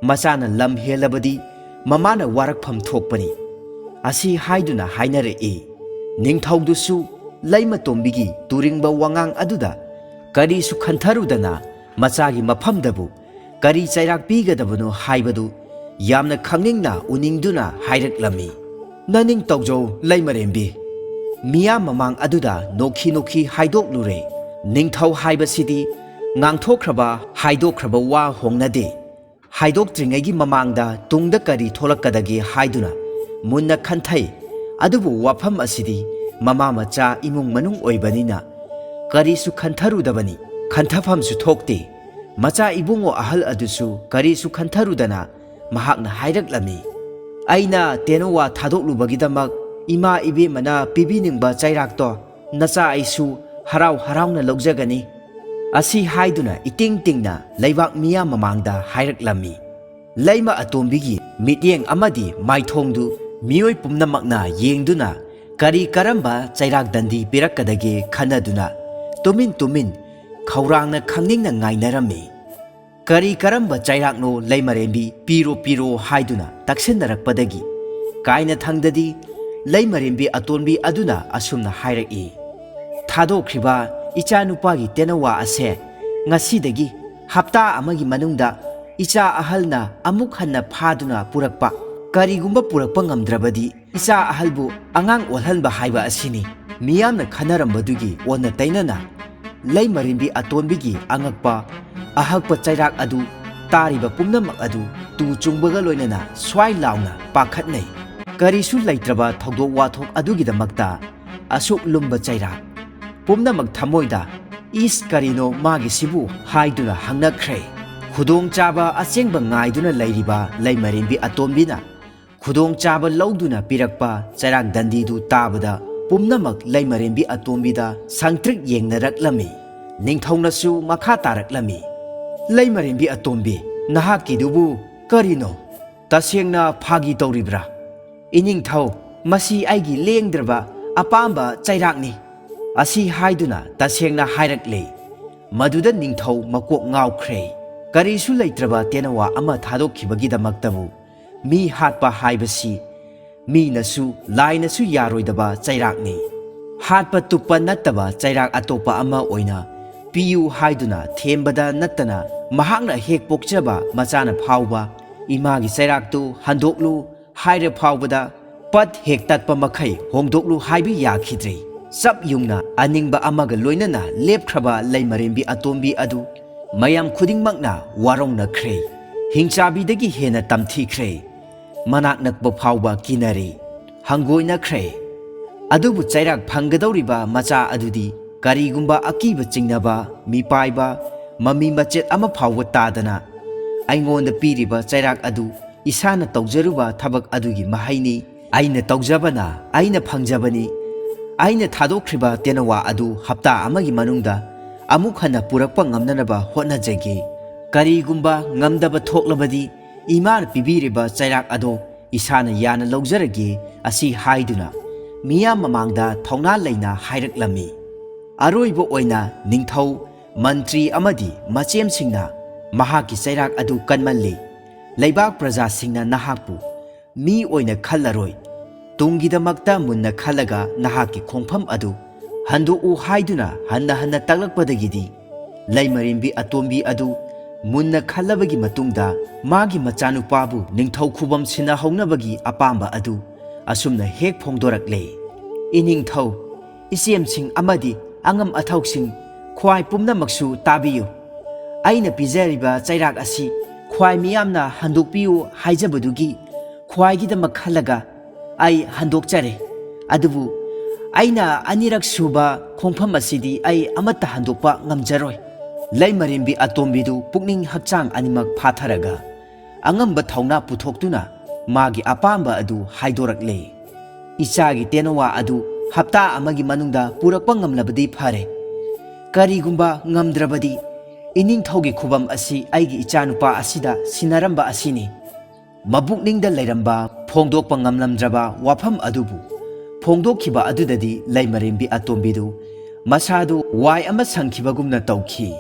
ꯃꯆꯥꯅ ꯂꯝ ꯍꯦꯜꯂꯕꯗꯤ ꯃꯃꯥꯅ ꯋꯥꯔꯛꯐꯝ ꯊꯣꯛꯄꯅꯤ ꯑꯁꯤ ꯍꯥꯏꯗꯨꯅ ꯍꯥꯏꯅꯔꯛꯏ ꯅꯤꯡꯊꯧꯗꯨꯁꯨ ꯂꯩꯃꯇꯣꯝꯕꯤꯒꯤ ꯇꯨꯔꯤꯡꯕ ꯋꯥꯉꯥꯡ ꯑꯗꯨꯗ ꯀꯔꯤꯁꯨ ꯈꯟꯊꯔꯨꯗꯅ ꯃꯆꯥꯒꯤ ꯃꯐꯝꯗꯕꯨ ꯀꯔꯤ ꯆꯩꯔꯥꯛ ꯄꯤꯒꯗꯕꯅꯣ ꯍꯥꯏꯕꯗꯨ ꯌꯥꯝꯅ ꯈꯪꯅꯤꯡꯅ ꯎꯅꯤꯡꯗꯨꯅ ꯍꯥꯏꯔꯛꯂꯝꯃꯤ ꯅꯅꯤꯡ ꯇꯧꯖꯧ ꯂꯩꯃꯔꯦꯝꯕꯤ ꯃꯤꯌꯥꯝ ꯃꯃꯥꯡ ꯑꯗꯨꯗ ꯅꯣꯛꯈꯤ ꯅꯣꯛꯈꯤ ꯍꯥꯏꯗꯣꯛꯂꯨꯔꯦ ꯅꯤꯡꯊꯧ ꯍꯥꯏꯕꯁꯤꯗꯤ ꯉꯥꯡꯊꯣꯛꯈ꯭ꯔꯕ ꯍꯥꯏꯗꯣꯛꯈ꯭ꯔꯕ ꯋꯥ ꯍꯣꯡꯅꯗꯦ ꯍꯥꯏꯗꯣꯛꯇ꯭ꯔꯤꯉꯩꯒꯤ ꯃꯃꯥꯡꯗ ꯇꯨꯡꯗ ꯀꯔꯤ ꯊꯣꯛꯂꯛꯀꯗꯒꯦ ꯍꯥꯏꯗꯨꯅ ꯃꯨꯟꯅ ꯈꯟꯊꯩ ꯑꯗꯨꯕꯨ ꯋꯥꯐꯝ ꯑꯁꯤꯗꯤ ꯃꯃꯥ ꯃꯆꯥ ꯏꯃꯨꯡ ꯃꯅꯨꯡ ꯑꯣꯏꯕꯅꯤꯅ ꯀꯔꯤꯁꯨ ꯈꯟꯊꯔꯨꯗꯕꯅꯤ ꯈꯟꯊꯐꯝꯁꯨ ꯊꯣꯛꯇꯦ ꯃꯆꯥ ꯏꯕꯨꯡꯉꯣ ꯑꯍꯜ ꯑꯗꯨꯁꯨ ꯀꯔꯤꯁꯨ ꯈꯟꯊꯔꯨꯗꯅ ꯃꯍꯥꯛꯅ ꯍꯥꯏꯔꯛꯂꯝꯃꯤ ꯑꯩꯅ ꯇꯦꯅꯋꯥ ꯊꯥꯗꯣꯛꯂꯨꯕꯒꯤꯗꯃꯛ ꯏꯃꯥ ꯏꯕꯦꯝꯃꯅ ꯄꯤꯕꯤꯅꯤꯡꯕ ꯆꯩꯔꯥꯛꯇꯣ ꯅꯆꯥ ꯑꯩꯁꯨ ꯍꯔꯥꯎ ꯍꯔꯥꯎꯅ ꯂꯧꯖꯒꯅꯤ ꯑꯁꯤ ꯍꯥꯏꯗꯨꯅ ꯏꯇꯤꯡ ꯇꯤꯡꯅ ꯂꯩꯕꯥꯛ ꯃꯤꯌꯥꯝ ꯃꯃꯥꯡꯗ ꯍꯥꯏꯔꯛꯂꯝꯃꯤ ꯂꯩꯃ ꯑꯇꯣꯝꯕꯤꯒꯤ ꯃꯤꯠꯌꯦꯡ ꯑꯃꯗꯤ ꯃꯥꯏꯊꯣꯡꯗꯨ ꯃꯤꯑꯣꯏ ꯄꯨꯝꯅꯃꯛꯅ ꯌꯦꯡꯗꯨꯅ ꯀꯔꯤ ꯀꯔꯝꯕ ꯆꯩꯔꯥꯛ ꯗꯟꯗꯤ ꯄꯤꯔꯛꯀꯗꯒꯦ ꯈꯟꯅꯗꯨꯅ ꯇꯨꯃꯤꯟ ꯇꯨꯃꯤꯟ ꯈꯧꯔꯥꯡꯅ ꯈꯪꯅꯤꯡꯅ ꯉꯥꯏꯅꯔꯝꯃꯤ ꯀꯔꯤ ꯀꯔꯝꯕ ꯆꯩꯔꯥꯛꯅꯣ ꯂꯩꯃꯔꯦꯝꯕꯤ ꯄꯤꯔꯣ ꯄꯤꯔꯣ ꯍꯥꯏꯗꯨꯅ ꯇꯛꯁꯤꯟꯅꯔꯛꯄꯗꯒꯤ ꯀꯥꯏꯅꯊꯪꯗꯗꯤ ꯂꯩꯃꯔꯦꯝꯕꯤ ꯑꯇꯣꯟꯕꯤ ꯑꯗꯨꯅ ꯑꯁꯨꯝꯅ ꯍꯥꯏꯔꯛꯏ ꯊꯥꯗꯣꯛꯈ꯭ꯔꯤꯕ ꯏꯆꯥꯅꯨꯄꯥꯒꯤ ꯇꯦꯅꯋꯥ ꯑꯁꯦ ꯉꯁꯤꯗꯒꯤ ꯍꯞꯇꯥ ꯑꯃꯒꯤ ꯃꯅꯨꯡꯗ ꯏꯆꯥ ꯑꯍꯜꯅ ꯑꯃꯨꯛ ꯍꯟꯅ ꯐꯥꯗꯨꯅ ꯄꯨꯔꯛꯄ ꯀꯔꯤꯒꯨꯝꯕ ꯄꯨꯔꯛꯄ ꯉꯝꯗ꯭ꯔꯕꯗꯤ ꯏꯆꯥ ꯑꯍꯜꯕꯨ ꯑꯉꯥꯡ ꯑꯣꯜꯍꯟꯕ ꯍꯥꯏꯕ ꯑꯁꯤꯅꯤ ꯃꯤꯌꯥꯝꯅ ꯈꯟꯅꯔꯝꯕꯗꯨꯒꯤ ꯑꯣꯟꯅ ꯇꯩꯅꯅ ꯂꯩꯃꯔꯦꯝꯕꯤ ꯑꯇꯣꯟꯕꯤꯒꯤ ꯑꯉꯛꯄ ꯑꯍꯛꯄ ꯆꯩꯔꯥꯛ ꯑꯗꯨ ꯇꯥꯔꯤꯕ ꯄꯨꯝꯅꯃꯛ ꯑꯗꯨ ꯇꯨ ꯆꯨꯡꯕꯒ ꯂꯣꯏꯅꯅ ꯁ꯭ꯋꯥꯏ ꯂꯥꯎꯅ ꯄꯥꯈꯠꯅꯩ ꯀꯔꯤꯁꯨ ꯂꯩꯇ꯭ꯔꯕ ꯊꯧꯗꯣꯛ ꯋꯥꯊꯣꯛ ꯑꯗꯨꯒꯤꯗꯃꯛꯇ ꯑꯁꯨꯛ ꯂꯨꯝꯕ ꯆꯩꯔꯥꯛ ꯄꯨꯝꯅꯃꯛ ꯊꯃꯣꯏꯗ ꯏꯁ ꯀꯔꯤꯅꯣ ꯃꯥꯒꯤꯁꯤꯕꯨ ꯍꯥꯏꯗꯨꯅ ꯍꯪꯅꯈ꯭ꯔꯦ ꯈꯨꯗꯣꯡꯆꯥꯕ ꯑꯆꯦꯡꯕ ꯉꯥꯏꯗꯨꯅ ꯂꯩꯔꯤꯕ ꯂꯩꯃꯔꯦꯝꯕꯤ ꯑꯇꯣꯟꯕꯤꯅ ꯈꯨꯗꯣꯡꯆꯥꯕ ꯂꯧꯗꯨꯅ ꯄꯤꯔꯛꯄ ꯆꯩꯔꯥꯛ ꯗꯟꯗꯤꯗꯨ ꯇꯥꯕꯗ ꯄꯨꯝꯅꯃꯛ ꯂꯩꯃꯔꯦꯝꯕꯤ ꯑꯇꯣꯟꯕꯤꯗ ꯁꯪꯇ꯭ꯔꯤꯛ ꯌꯦꯡꯅꯔꯛꯂꯝꯃꯤ ꯅꯤꯡꯊꯧꯅꯁꯨ ꯃꯈꯥ ꯇꯥꯔꯛꯂꯝꯃꯤ ꯂꯩꯃꯔꯦꯝꯕꯤ ꯑꯇꯣꯟꯕꯤ ꯅꯍꯥꯛꯀꯤꯗꯨꯕꯨ ꯀꯔꯤꯅꯣ ꯇꯁꯦꯡꯅ ꯐꯥꯒꯤ ꯇꯧꯔꯤꯕ꯭ꯔꯥ ꯏꯅꯤꯡꯊꯧ ꯃꯁꯤ ꯑꯩꯒꯤ ꯂꯦꯡꯗ꯭ꯔꯕ ꯑꯄꯥꯝꯕ ꯆꯩꯔꯥꯛꯅꯤ ꯑꯁꯤ ꯍꯥꯏꯗꯨꯅ ꯇꯁꯦꯡꯅ ꯍꯥꯏꯔꯛꯂꯦ ꯃꯗꯨꯗ ꯅꯤꯡꯊꯧ ꯃꯀꯣꯛ ꯉꯥꯎꯈ꯭ꯔꯦ ꯀꯔꯤꯁꯨ ꯂꯩꯇ꯭ꯔꯕ ꯇꯦꯅꯋꯥ ꯑꯃ ꯊꯥꯗꯣꯛꯈꯤꯕꯒꯤꯗꯃꯛꯇꯕꯨ ꯃꯤ ꯍꯥꯠꯄ ꯍꯥꯏꯕꯁꯤ ꯃꯤꯅꯁꯨ ꯂꯥꯏꯅꯁꯨ ꯌꯥꯔꯣꯏꯗꯕ ꯆꯩꯔꯥꯛꯅꯤ ꯍꯥꯠꯄ ꯇꯨꯞꯄ ꯅꯠꯇꯕ ꯆꯩꯔꯥꯛ ꯑꯇꯣꯞꯄ ꯑꯃ ꯑꯣꯏꯅ ꯄꯤꯌꯨ ꯍꯥꯏꯗꯨꯅ ꯊꯦꯝꯕꯗ ꯅꯠꯇꯅ ꯃꯍꯥꯛꯅ ꯍꯦꯛ ꯄꯣꯛꯆꯕ ꯃꯆꯥꯅ ꯐꯥꯎꯕ ꯏꯃꯥꯒꯤ ꯆꯩꯔꯥꯛꯇꯨ ꯍꯟꯗꯣꯛꯂꯨ ꯍꯥꯏꯔ ꯐꯥꯎꯕꯗ ꯄꯠ ꯍꯦꯛ ꯇꯠꯄ ꯃꯈꯩ ꯍꯣꯡꯗꯣꯛꯂꯨ ꯍꯥꯏꯕ ꯌꯥꯈꯤꯗ꯭ꯔꯦ ꯆꯞ ꯌꯨꯡꯅ ꯑꯅꯤꯡꯕ ꯑꯃꯒ ꯂꯣꯏꯅꯅ ꯂꯦꯞꯈ꯭ꯔꯕ ꯂꯩꯃꯔꯦꯝꯕꯤ ꯑꯇꯣꯟꯕꯤ ꯑꯗꯨ ꯃꯌꯥꯝ ꯈꯨꯗꯤꯡꯃꯛꯅ ꯋꯥꯔꯧꯅꯈ꯭ꯔꯦ ꯍꯤꯡꯆꯥꯕꯤꯗꯒꯤ ꯍꯦꯟꯅ ꯇꯝꯊꯤꯈ꯭ꯔꯦ ꯃꯅꯥꯛ ꯅꯛꯄ ꯐꯥꯎꯕ ꯀꯤꯅꯔꯦ ꯍꯪꯒꯣꯏꯅꯈ꯭ꯔꯦ ꯑꯗꯨꯕꯨ ꯆꯩꯔꯥꯛ ꯐꯪꯒꯗꯧꯔꯤꯕ ꯃꯆꯥ ꯑꯗꯨꯗꯤ ꯀꯔꯤꯒꯨꯝꯕ ꯑꯀꯤꯕ ꯆꯤꯡꯅꯕ ꯃꯤꯄꯥꯏꯕ ꯃꯃꯤ ꯃꯆꯦꯠ ꯑꯃ ꯐꯥꯎꯕ ꯇꯥꯗꯅ ꯑꯩꯉꯣꯟꯗ ꯄꯤꯔꯤꯕ ꯆꯩꯔꯥꯛ ꯑꯗꯨ ꯏꯁꯥꯅ ꯇꯧꯖꯔꯨꯕ ꯊꯕꯛ ꯑꯗꯨꯒꯤ ꯃꯍꯩꯅꯤ ꯑꯩꯅ ꯇꯧꯖꯕꯅ ꯑꯩꯅ ꯐꯪꯖꯕꯅꯤ ꯑꯩꯅ ꯊꯥꯗꯣꯛꯈ꯭ꯔꯤꯕ ꯇꯦꯅꯋꯥ ꯑꯗꯨ ꯍꯞꯇꯥ ꯑꯃꯒꯤ ꯃꯅꯨꯡꯗ ꯑꯃꯨꯛ ꯍꯟꯅ ꯄꯨꯔꯛꯄ ꯉꯝꯅꯅꯕ ꯍꯣꯠꯅꯖꯒꯦ ꯀꯔꯤꯒꯨꯝꯕ ꯉꯝꯗꯕ ꯊꯣꯛꯂꯕꯗꯤ ꯏꯃꯥꯅ ꯄꯤꯕꯤꯔꯤꯕ ꯆꯩꯔꯥꯛ ꯑꯗꯣ ꯏꯁꯥꯅ ꯌꯥꯅ ꯂꯧꯖꯔꯒꯦ ꯑꯁꯤ ꯍꯥꯏꯗꯨꯅ ꯃꯤꯌꯥꯝ ꯃꯃꯥꯡꯗ ꯊꯧꯅꯥ ꯂꯩꯅ ꯍꯥꯏꯔꯛꯂꯝꯃꯤ ꯑꯔꯣꯏꯕ ꯑꯣꯏꯅ ꯅꯤꯡꯊꯧ ꯃꯟꯇ꯭ꯔꯤ ꯑꯃꯗꯤ ꯃꯆꯦꯝꯁꯤꯡꯅ ꯃꯍꯥꯛꯀꯤ ꯆꯩꯔꯥꯛ ꯑꯗꯨ ꯀꯟꯃꯜꯂꯤ ꯂꯩꯕꯥꯛ ꯄ꯭ꯔꯖꯥꯁꯤꯡꯅ ꯅꯍꯥꯛꯄꯨ ꯃꯤ ꯑꯣꯏꯅ ꯈꯜꯂꯔꯣꯏ ꯇꯨꯡꯒꯤꯗꯃꯛꯇ ꯃꯨꯟꯅ ꯈꯜꯂꯒ ꯅꯍꯥꯛꯀꯤ ꯈꯣꯡꯐꯝ ꯑꯗꯨ ꯍꯟꯗꯣꯛꯎ ꯍꯥꯏꯗꯨꯅ ꯍꯟꯅ ꯍꯟꯅ ꯇꯥꯛꯂꯛꯄꯗꯒꯤꯗꯤ ꯂꯩꯃꯔꯦꯝꯕꯤ ꯑꯇꯣꯟꯕꯤ ꯑꯗꯨ ꯃꯨꯟꯅ ꯈꯜꯂꯕꯒꯤ ꯃꯇꯨꯡꯗ ꯃꯥꯒꯤ ꯃꯆꯥꯅꯨꯄꯥꯕꯨ ꯅꯤꯡꯊꯧ ꯈꯨꯕꯝ ꯁꯤꯟꯅꯍꯧꯅꯕꯒꯤ ꯑꯄꯥꯝꯕ ꯑꯗꯨ ꯑꯁꯨꯝꯅ ꯍꯦꯛ ꯐꯣꯡꯗꯣꯔꯛꯂꯦ ꯏꯅꯤꯡꯊꯧ ꯏꯆꯦꯝꯁꯤꯡ ꯑꯃꯗꯤ ꯑꯉꯝ ꯑꯊꯧꯁꯤꯡ ꯈ꯭ꯋꯥꯏ ꯄꯨꯝꯅꯃꯛꯁꯨ ꯇꯥꯕꯤꯌꯨ ꯑꯩꯅ ꯄꯤꯖꯔꯤꯕ ꯆꯩꯔꯥꯛ ꯑꯁꯤ ꯈ꯭ꯋꯥꯏ ꯃꯤꯌꯥꯝꯅ ꯍꯟꯗꯣꯛꯄꯤꯌꯨ ꯍꯥꯏꯖꯕꯗꯨꯒꯤ ꯈ꯭ꯋꯥꯏꯒꯤꯗꯃꯛ ꯈꯜꯂꯒ ꯑꯩ ꯍꯟꯗꯣꯛꯆꯔꯦ ꯑꯗꯨꯕꯨ ꯑꯩꯅ ꯑꯅꯤꯔꯛ ꯁꯨꯕ ꯈꯣꯡꯐꯝ ꯑꯁꯤꯗꯤ ꯑꯩ ꯑꯃꯠꯇ ꯍꯟꯗꯣꯛꯄ ꯉꯝꯖꯔꯣꯏ ꯂꯩꯃꯔꯦꯝꯕꯤ ꯑꯇꯣꯝꯕꯤꯗꯨ ꯄꯨꯛꯅꯤꯡ ꯍꯛꯆꯥꯡ ꯑꯅꯤꯃꯛ ꯐꯥꯊꯔꯒ ꯑꯉꯝꯕ ꯊꯧꯅꯥ ꯄꯨꯊꯣꯛꯇꯨꯅ ꯃꯥꯒꯤ ꯑꯄꯥꯝꯕ ꯑꯗꯨ ꯍꯥꯏꯗꯣꯔꯛꯂꯦ ꯏꯆꯥꯒꯤ ꯇꯦꯅꯋꯥ ꯑꯗꯨ ꯍꯞꯇꯥ ꯑꯃꯒꯤ ꯃꯅꯨꯡꯗ ꯄꯨꯔꯛꯄ ꯉꯝꯂꯕꯗꯤ ꯐꯔꯦ ꯀꯔꯤꯒꯨꯝꯕ ꯉꯝꯗ꯭ꯔꯕꯗꯤ ꯏꯅꯤꯡꯊꯧꯒꯤ ꯈꯨꯕꯝ ꯑꯁꯤ ꯑꯩꯒꯤ ꯏꯆꯥꯅꯨꯄꯥ ꯑꯁꯤꯗ ꯁꯤꯟꯅꯔꯝꯕ ꯑꯁꯤꯅꯤ ꯃꯕꯨꯛꯅꯤꯡꯗ ꯂꯩꯔꯝꯕ ꯐꯣꯡꯗꯣꯛꯄ ꯉꯝꯂꯝꯗ꯭ꯔꯕ ꯋꯥꯐꯝ ꯑꯗꯨꯕꯨ ꯐꯣꯡꯗꯣꯛꯈꯤꯕ ꯑꯗꯨꯗꯗꯤ ꯂꯩꯃꯔꯦꯝꯕꯤ ꯑꯇꯣꯝꯕꯤꯗꯨ ꯃꯁꯥꯗꯨ ꯋꯥꯏ ꯑꯃ ꯁꯪꯈꯤꯕꯒꯨꯝꯅ ꯇꯧꯈꯤ꯫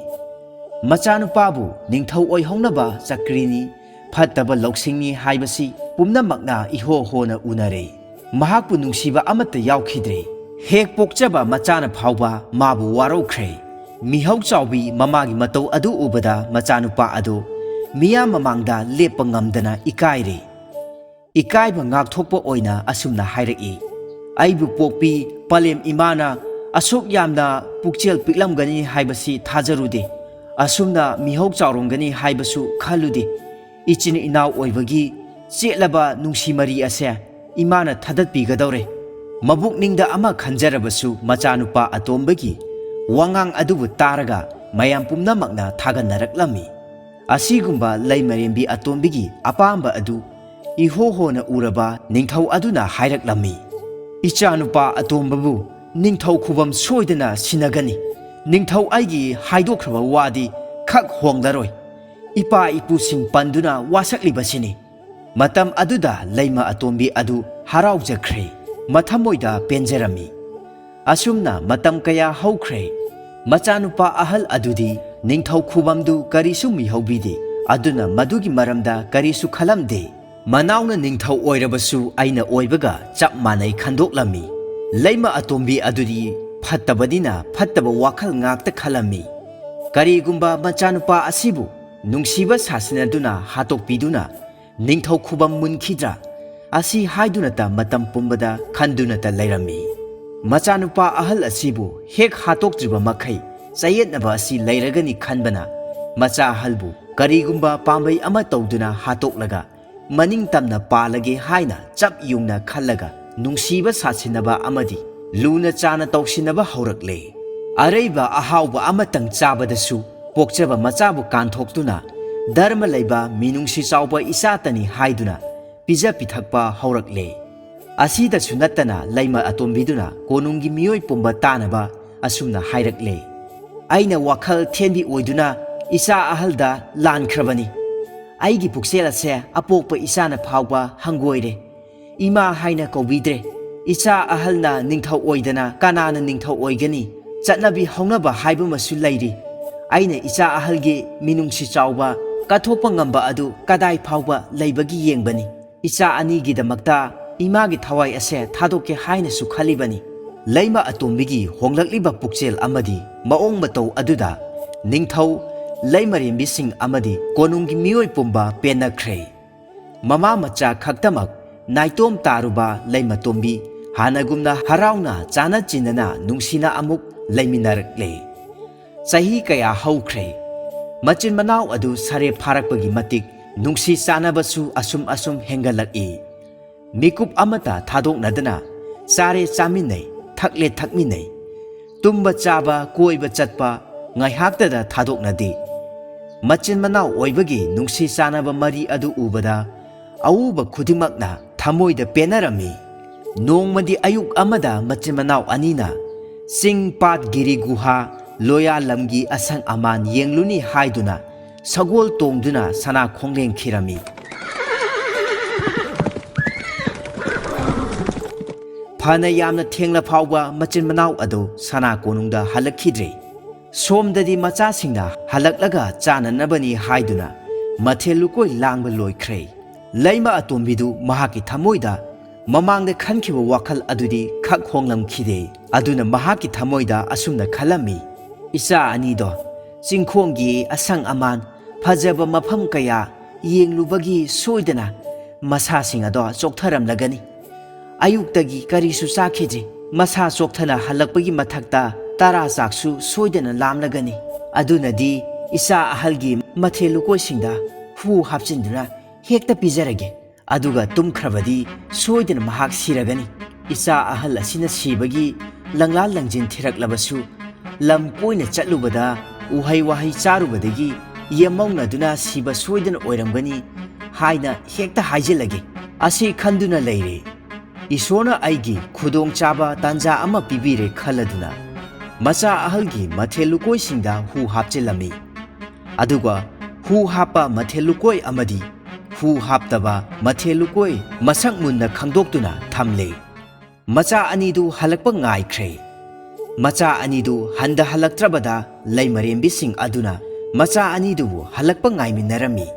ꯃꯆꯥꯅꯨꯄꯥꯕꯨ ꯅꯤꯡꯊꯧ ꯑꯣꯏꯍꯧꯅꯕ ꯆꯀ꯭ꯔꯤꯅꯤ, ꯐꯠꯇꯕ ꯂꯧꯁꯤꯡꯅꯤ ꯍꯥꯏꯕꯁꯤ ꯄꯨꯝꯅꯃꯛꯅ ꯏꯍꯣ ꯍꯣꯅ ꯎꯅꯔꯦ꯫ ꯃꯍꯥꯛꯄꯨ ꯅꯨꯡꯁꯤꯕ ꯑꯃꯠꯇ ꯌꯥꯎꯈꯤꯗ꯭ꯔꯦ꯫ ꯍꯦꯛ ꯄꯣꯛꯆꯕ ꯃꯆꯥꯅ ꯐꯥꯎꯕ ꯃꯥꯕꯨ ꯋꯥꯔꯧꯈ꯭ꯔꯦ꯫ ꯃꯤꯍꯧ ꯆꯥꯎꯕꯤ ꯃꯃꯥꯒꯤ ꯃꯇꯧ ꯑꯗꯨ ꯎꯕꯗ ꯃꯆꯥꯅꯨꯄꯥ ꯑꯗꯨ ꯃꯤꯌꯥꯝ ꯃꯃꯥꯡꯗ ꯂꯦꯞꯄ ꯉꯝꯗꯅ ꯏꯀꯥꯏꯔꯦ꯫ ꯏꯀꯥꯏꯕ ꯉꯥꯛꯊꯣꯛꯄ ꯑꯣꯏꯅ ꯑꯁꯨꯝꯅ ꯍꯥꯏꯔꯛꯏ, "ꯑꯩꯕꯨ ꯄꯣꯛꯄꯤ ꯄꯂꯦꯝ ꯏꯃꯥꯅ ꯑꯁꯨꯛ ꯌꯥꯝꯅ ꯄꯨꯛꯆꯦꯜ ꯄꯤꯛꯂꯝꯒꯅꯤ ꯍꯥꯏꯕꯁꯤ ꯊꯥꯖꯔꯨꯗꯦ꯫ ꯑꯁꯨꯝꯅ ꯃꯤꯍꯧ ꯆꯥꯎꯔꯝꯒꯅꯤ ꯍꯥꯏꯕꯁꯨ ꯈꯜꯂꯨꯗꯦ꯫ ꯏꯆꯤꯟ ꯏꯅꯥꯎ ꯑꯣꯏꯕꯒꯤ ꯆꯦꯠꯂꯕ ꯅꯨꯡꯁꯤ ꯃꯔꯤ ꯑꯁꯦ ꯏꯃꯥꯅ ꯊꯗꯠꯄꯤꯒꯗꯧꯔꯦ"꯫ ꯃꯕꯨꯛꯅꯤꯡꯗ ꯑꯃ ꯈꯟꯖꯔꯕꯁꯨ ꯃꯆꯥꯅꯨꯄꯥ ꯑꯇꯣꯝꯕꯒꯤ ꯋꯥꯉꯥꯡ ꯑꯗꯨꯕꯨ ꯇꯥꯔꯒ ꯃꯌꯥꯝ ꯄꯨꯝꯅꯃꯛꯅ ꯊꯥꯒꯠꯅꯔꯛꯂꯝꯃꯤ꯫ ꯑꯁꯤꯒꯨꯝꯕ ꯂꯩꯃꯔꯦꯝꯕꯤ ꯑꯇꯣꯝꯕꯤꯒꯤ ꯑꯄꯥꯝꯕ ꯑꯗꯨ ꯏꯍꯣ ꯍꯣꯅ ꯎꯔꯕ ꯅꯤꯡꯊꯧ ꯑꯗꯨꯅ ꯍꯥꯏꯔꯛꯂꯝꯃꯤ, "ꯏꯆꯥꯅꯨꯄꯥ ꯑꯇꯣꯝꯕꯕꯨ ꯅꯤꯡꯊꯧ ꯈꯨꯕꯝ ꯁꯣꯏꯗꯅ ꯁꯤꯟꯅꯒꯅꯤ꯫ ꯅꯤꯡꯊꯧ ꯑꯩꯒꯤ ꯍꯥꯏꯗꯣꯛꯈ꯭ꯔꯕ ꯋꯥꯗꯤ ꯈꯛ ꯍꯣꯡꯂꯔꯣꯏ꯫ ꯏꯄꯥ ꯏꯄꯨꯁꯤꯡ ꯄꯟꯗꯨꯅ ꯋꯥꯁꯛꯂꯤꯕꯁꯤꯅꯤ"꯫ ꯃꯇꯝ ꯑꯗꯨꯗ ꯂꯩꯃ ꯑꯇꯣꯝꯕꯤ ꯑꯗꯨ ꯍꯔꯥꯎꯖꯈ꯭ꯔꯦ, ꯃꯊꯃꯣꯏꯗ ꯄꯦꯟꯖꯔꯝꯃꯤ꯫ ꯑꯁꯨꯝꯅ ꯃꯇꯝ ꯀꯌꯥ ꯍꯧꯈ꯭ꯔꯦ꯫ ꯃꯆꯥꯅꯨꯄꯥ ꯑꯍꯜ ꯑꯗꯨꯗꯤ ꯅꯤꯡꯊꯧ ꯈꯨꯕꯝꯗꯨ ꯀꯔꯤꯁꯨ ꯃꯤꯍꯧꯕꯤꯗꯦ, ꯑꯗꯨꯅ ꯃꯗꯨꯒꯤ ꯃꯔꯝꯗ ꯀꯔꯤꯁꯨ ꯈꯜꯂꯝꯗꯦ꯫ ꯃꯅꯥꯎꯅ ꯅꯤꯡꯊꯧ ꯑꯣꯏꯔꯕꯁꯨ ꯑꯩꯅ ꯑꯣꯏꯕꯒ ꯆꯞ ꯃꯥꯟꯅꯩ ꯈꯟꯗꯣꯛꯂꯝꯃꯤ꯫ ꯂꯩꯃ ꯑꯇꯣꯝꯕꯤ ꯑꯗꯨꯗꯤ ꯐꯠꯇꯕꯅꯤꯅ ꯐꯠꯇꯕ ꯋꯥꯈꯜ ꯉꯥꯛꯇ ꯈꯜꯂꯝꯃꯤ꯫ ꯀꯔꯤꯒꯨꯝꯕ ꯃꯆꯥꯅꯨꯄꯥ ꯑꯁꯤꯕꯨ ꯅꯨꯡꯁꯤꯕ ꯁꯥꯁꯤꯟꯅꯗꯨꯅ ꯍꯥꯠꯇꯣꯛꯄꯤꯗꯨꯅ ꯅꯤꯡꯊꯧ ꯈꯨꯕꯝ ꯃꯨꯟꯈꯤꯗ꯭ꯔꯥ, ꯑꯁꯤ ꯍꯥꯏꯗꯨꯅꯇ ꯃꯇꯝ ꯄꯨꯝꯕꯗ ꯈꯟꯗꯨꯅꯇ ꯂꯩꯔꯝꯃꯤ꯫ ꯃꯆꯥꯅꯨꯄꯥ ꯑꯍꯜ ꯑꯁꯤꯕꯨ ꯍꯦꯛ ꯍꯥꯠꯇꯣꯛꯇ꯭ꯔꯤꯕ ꯃꯈꯩ ꯆꯌꯦꯠꯅꯕ ꯑꯁꯤ ꯂꯩꯔꯒꯅꯤ ꯈꯟꯕꯅ ꯃꯆꯥ ꯑꯍꯜꯕꯨ ꯀꯔꯤꯒꯨꯝꯕ ꯄꯥꯝꯕꯩ ꯑꯃ ꯇꯧꯗꯨꯅ ꯍꯥꯠꯇꯣꯛꯂꯒ ꯃꯅꯤꯡꯇꯝꯅ ꯄꯥꯜꯂꯒꯦ ꯍꯥꯏꯅ ꯆꯞ ꯌꯨꯡꯅ ꯈꯜꯂꯒ ꯅꯨꯡꯁꯤꯕ ꯁꯥꯁꯤꯟꯅꯕ ꯑꯃꯗꯤ ꯂꯨꯅ ꯆꯥꯅ ꯇꯧꯁꯤꯟꯅꯕ ꯍꯧꯔꯛꯂꯦ꯫ ꯑꯔꯩꯕ ꯑꯍꯥꯎꯕ ꯑꯃꯇꯪ ꯆꯥꯕꯗꯁꯨ ꯄꯣꯛꯆꯕ ꯃꯆꯥꯕꯨ ꯀꯥꯟꯊꯣꯛꯇꯨꯅ ꯙꯔꯃ ꯂꯩꯕ ꯃꯤꯅꯨꯡꯁꯤ ꯆꯥꯎꯕ ꯏꯆꯥꯇꯅꯤ ꯍꯥꯏꯗꯨꯅ ꯄꯤꯖ ꯄꯤꯊꯛꯄ ꯍꯧꯔꯛꯂꯦ꯫ ꯑꯁꯤꯗꯁꯨ ꯅꯠꯇꯅ ꯂꯩꯃ ꯑꯇꯣꯝꯕꯤꯗꯨꯅ ꯀꯣꯅꯨꯡꯒꯤ ꯃꯤꯑꯣꯏ ꯄꯨꯝꯕ ꯇꯥꯅꯕ ꯑꯁꯨꯝꯅ ꯍꯥꯏꯔꯛꯂꯦ, "ꯑꯩꯅ ꯋꯥꯈꯜ ꯊꯦꯟꯕꯤ ꯑꯣꯏꯗꯨꯅ ꯏꯆꯥ ꯑꯍꯜꯗ ꯂꯥꯟꯈ꯭ꯔꯕꯅꯤ꯫ ꯑꯩꯒꯤ ꯄꯨꯛꯆꯦꯜ ꯑꯁꯦ ꯑꯄꯣꯛꯄ ꯏꯆꯥꯅ ꯐꯥꯎꯕ ꯍꯪꯒꯣꯏꯔꯦ꯫ ꯏꯃꯥ ꯍꯥꯏꯅ ꯀꯧꯕꯤꯗ꯭ꯔꯦ꯫ ꯏꯆꯥ ꯑꯍꯜꯅ ꯅꯤꯡꯊꯧ ꯑꯣꯏꯗꯅ ꯀꯅꯥꯅ ꯅꯤꯡꯊꯧ ꯑꯣꯏꯒꯅꯤ? ꯆꯠꯅꯕꯤ ꯍꯧꯅꯕ ꯍꯥꯏꯕꯃꯁꯨ ꯂꯩꯔꯤ꯫ ꯑꯩꯅ ꯏꯆꯥ ꯑꯍꯜꯒꯤ ꯃꯤꯅꯨꯡꯁꯤ ꯆꯥꯎꯕ ꯀꯠꯊꯣꯛꯄ ꯉꯝꯕ ꯑꯗꯨ ꯀꯗꯥꯏ ꯐꯥꯎꯕ ꯂꯩꯕꯒꯤ ꯌꯦꯡꯕꯅꯤ꯫ ꯏꯆꯥ ꯑꯅꯤꯒꯤꯗꯃꯛꯇ ꯏꯃꯥꯒꯤ ꯊꯋꯥꯏ ꯑꯁꯦ ꯊꯥꯗꯣꯛꯀꯦ ꯍꯥꯏꯅꯁꯨ ꯈꯜꯂꯤꯕꯅꯤ"꯫ ꯂꯩꯃ ꯑꯇꯣꯝꯕꯤꯒꯤ ꯍꯣꯡꯂꯛꯂꯤꯕ ꯄꯨꯛꯆꯦꯜ ꯑꯃꯗꯤ ꯃꯑꯣꯡ ꯃꯇꯧ ꯑꯗꯨꯗ ꯅꯤꯡꯊꯧ, ꯂꯩꯃꯔꯦꯝꯕꯤꯁꯤꯡ ꯑꯃꯗꯤ ꯀꯣꯅꯨꯡꯒꯤ ꯃꯤꯑꯣꯏ ꯄꯨꯝꯕ ꯄꯦꯟꯅꯈ꯭ꯔꯦ꯫ ꯃꯃꯥ ꯃꯆꯥ ꯈꯛꯇꯃꯛ ꯅꯥꯏꯇꯣꯝ ꯇꯥꯔꯨꯕ ꯂꯩꯃꯇꯣꯝꯕꯤ ꯍꯥꯟꯅꯒꯨꯝꯅ ꯍꯔꯥꯎꯅ ꯆꯥꯅ ꯆꯤꯟꯅꯅ ꯅꯨꯡꯁꯤꯅ ꯑꯃꯨꯛ ꯂꯩꯃꯤꯟꯅꯔꯛꯂꯦ꯫ ꯆꯍꯤ ꯀꯌꯥ ꯍꯧꯈ꯭ꯔꯦ꯫ ꯃꯆꯤꯟ ꯃꯅꯥꯎ ꯑꯗꯨ ꯁꯔꯦꯞ ꯐꯥꯔꯛꯄꯒꯤ ꯃꯇꯤꯛ ꯅꯨꯡꯁꯤ ꯆꯥꯟꯅꯕꯁꯨ ꯑꯁꯨꯝ ꯍꯦꯟꯒꯠꯂꯛꯏ꯫ ꯃꯤꯀꯨꯞ ꯑꯃꯠꯇ ꯊꯥꯗꯣꯛꯅꯗꯅ ꯆꯥꯔꯦ ꯆꯥꯃꯤꯟꯅꯩ, ꯊꯛꯂꯦ ꯊꯛꯃꯤꯟꯅꯩ꯫ ꯇꯨꯝꯕ ꯆꯥꯕ ꯀꯣꯏꯕ ꯆꯠꯄ ꯉꯥꯏꯍꯥꯛꯇꯗ ꯊꯥꯗꯣꯛꯅꯗꯦ꯫ ꯃꯆꯤꯟ ꯃꯅꯥꯎ ꯑꯣꯏꯕꯒꯤ ꯅꯨꯡꯁꯤ ꯆꯥꯟꯅꯕ ꯃꯔꯤ ꯑꯗꯨ ꯎꯕꯗ ꯑꯎꯕ ꯈꯨꯗꯤꯡꯃꯛꯅ ꯊꯃꯣꯏꯗ ꯄꯦꯟꯅꯔꯝꯃꯤ꯫ ꯅꯣꯡꯃꯗꯤ ꯑꯌꯨꯛ ꯑꯃꯗ ꯃꯆꯤꯟ ꯃꯅꯥꯎ ꯑꯅꯤꯅ ꯆꯤꯡ ꯄꯥꯠ ꯒꯤꯔꯤ ꯒꯨꯍꯥ ꯂꯣꯌꯥ ꯂꯝꯒꯤ ꯑꯁꯪ ꯑꯃꯥꯟ ꯌꯦꯡꯂꯨꯅꯤ ꯍꯥꯏꯗꯨꯅ ꯁꯒꯣꯜ ꯇꯣꯡꯗꯨꯅ ꯁꯅꯥ ꯈꯣꯡꯂꯦꯡꯈꯤꯔꯝꯃꯤ꯫ ꯐꯅ ꯌꯥꯝꯅ ꯊꯦꯡꯂ ꯐꯥꯎꯕ ꯃꯆꯤꯟ ꯃꯅꯥꯎ ꯑꯗꯨ ꯁꯅꯥ ꯀꯣꯅꯨꯡꯗ ꯍꯜꯂꯛꯈꯤꯗ꯭ꯔꯦ꯫ ꯁꯣꯝꯗꯗꯤ ꯃꯆꯥꯁꯤꯡꯅ ꯍꯜꯂꯛꯂꯒ ꯆꯥꯅꯅꯕꯅꯤ ꯍꯥꯏꯗꯨꯅ ꯃꯊꯦꯜ ꯂꯨꯀꯣꯏ ꯂꯥꯡꯕ ꯂꯣꯏꯈ꯭ꯔꯦ꯫ ꯂꯩꯃ ꯑꯇꯣꯝꯕꯤꯗꯨ ꯃꯍꯥꯛꯀꯤ ꯊꯃꯣꯏꯗ ꯃꯃꯥꯡꯗ ꯈꯟꯈꯤꯕ ꯋꯥꯈꯜ ꯑꯗꯨꯗꯤ ꯈꯛ ꯍꯣꯡꯂꯝꯈꯤꯗꯦ꯫ ꯑꯗꯨꯅ ꯃꯍꯥꯛꯀꯤ ꯊꯃꯣꯏꯗ ꯑꯁꯨꯝꯅ ꯈꯜꯂꯝꯃꯤ, "ꯏꯆꯥ ꯑꯅꯤꯗꯣ ꯆꯤꯡꯈꯣꯡꯒꯤ ꯑꯁꯪ ꯑꯃꯥꯟ ꯐꯖꯕ ꯃꯐꯝ ꯀꯌꯥ ꯌꯦꯡꯂꯨꯕꯒꯤ ꯁꯣꯏꯗꯅ ꯃꯁꯥꯁꯤꯡ ꯑꯗꯣ ꯆꯣꯛꯊꯔꯝꯂꯒꯅꯤ꯫ ꯑꯌꯨꯛꯇꯒꯤ ꯀꯔꯤꯁꯨ ꯆꯥꯈꯤꯗ꯭ꯔꯤ꯫ ꯃꯁꯥ ꯆꯣꯛꯊꯅ ꯍꯜꯂꯛꯄꯒꯤ ꯃꯊꯛꯇ ꯇꯔꯥ ꯆꯥꯛꯁꯨ ꯁꯣꯏꯗꯅ ꯂꯥꯝꯂꯒꯅꯤ꯫ ꯑꯗꯨꯅꯗꯤ ꯏꯆꯥ ꯑꯍꯜꯒꯤ ꯃꯊꯦꯜ ꯂꯨꯀꯣꯏꯁꯤꯡꯗ ꯍꯨ ꯍꯥꯞꯆꯤꯟꯗꯨꯅ ꯍꯦꯛꯇ ꯄꯤꯖꯔꯒꯦ꯫ ꯑꯗꯨꯒ ꯇꯨꯝꯈ꯭ꯔꯕꯗꯤ ꯁꯣꯏꯗꯅ ꯃꯍꯥꯛ ꯁꯤꯔꯒꯅꯤ꯫ ꯏꯆꯥ ꯑꯍꯜ ꯑꯁꯤꯅ ꯁꯤꯕꯒꯤ ꯂꯪꯂꯥ ꯂꯪꯖꯤꯟ ꯊꯤꯔꯛꯂꯕꯁꯨ ꯂꯝ ꯀꯣꯏꯅ ꯆꯠꯂꯨꯕꯗ ꯎꯍꯩ ꯋꯥꯍꯩ ꯆꯥꯔꯨꯕꯗꯒꯤ ꯌꯦꯝꯃꯧꯅꯗꯨꯅ ꯁꯤꯕ ꯁꯣꯏꯗꯅ ꯑꯣꯏꯔꯝꯒꯅꯤ ꯍꯥꯏꯅ ꯍꯦꯛꯇ ꯍꯥꯏꯖꯤꯜꯂꯒꯦ꯫ ꯑꯁꯤ ꯈꯟꯗꯨꯅ ꯂꯩꯔꯦ꯫ ꯏꯁꯣꯔꯅ ꯑꯩꯒꯤ ꯈꯨꯗꯣꯡꯆꯥꯕ ꯇꯥꯟꯖꯥ ꯑꯃ ꯄꯤꯕꯤꯔꯦ ꯈꯜꯂꯗꯨꯅ ꯃꯆꯥ ꯑꯍꯜꯒꯤ ꯃꯊꯦꯜ ꯂꯨꯀꯣꯏꯁꯤꯡꯗ ꯍꯨ ꯍꯥꯞꯆꯤꯜꯂꯝꯃꯤ꯫ ꯑꯗꯨꯒ ꯍꯨ ꯍꯥꯞꯄ ꯃꯊꯦꯜ ꯂꯨꯀꯣꯏ ꯑꯃꯗꯤ ꯍꯨ ꯍꯥꯞꯇꯕ ꯃꯊꯦꯜ ꯂꯨꯀꯣꯏ ꯃꯁꯛ ꯃꯨꯟꯅ ꯈꯪꯗꯣꯛꯇꯨꯅ ꯊꯝꯂꯦ꯫ ꯃꯆꯥ ꯑꯅꯤꯗꯨ ꯍꯜꯂꯛꯄ ꯉꯥꯏꯈ꯭ꯔꯦ꯫ Macha anidu handa halaktrabada laimarembising aduna macha anidubu halakpa ngaiminarami.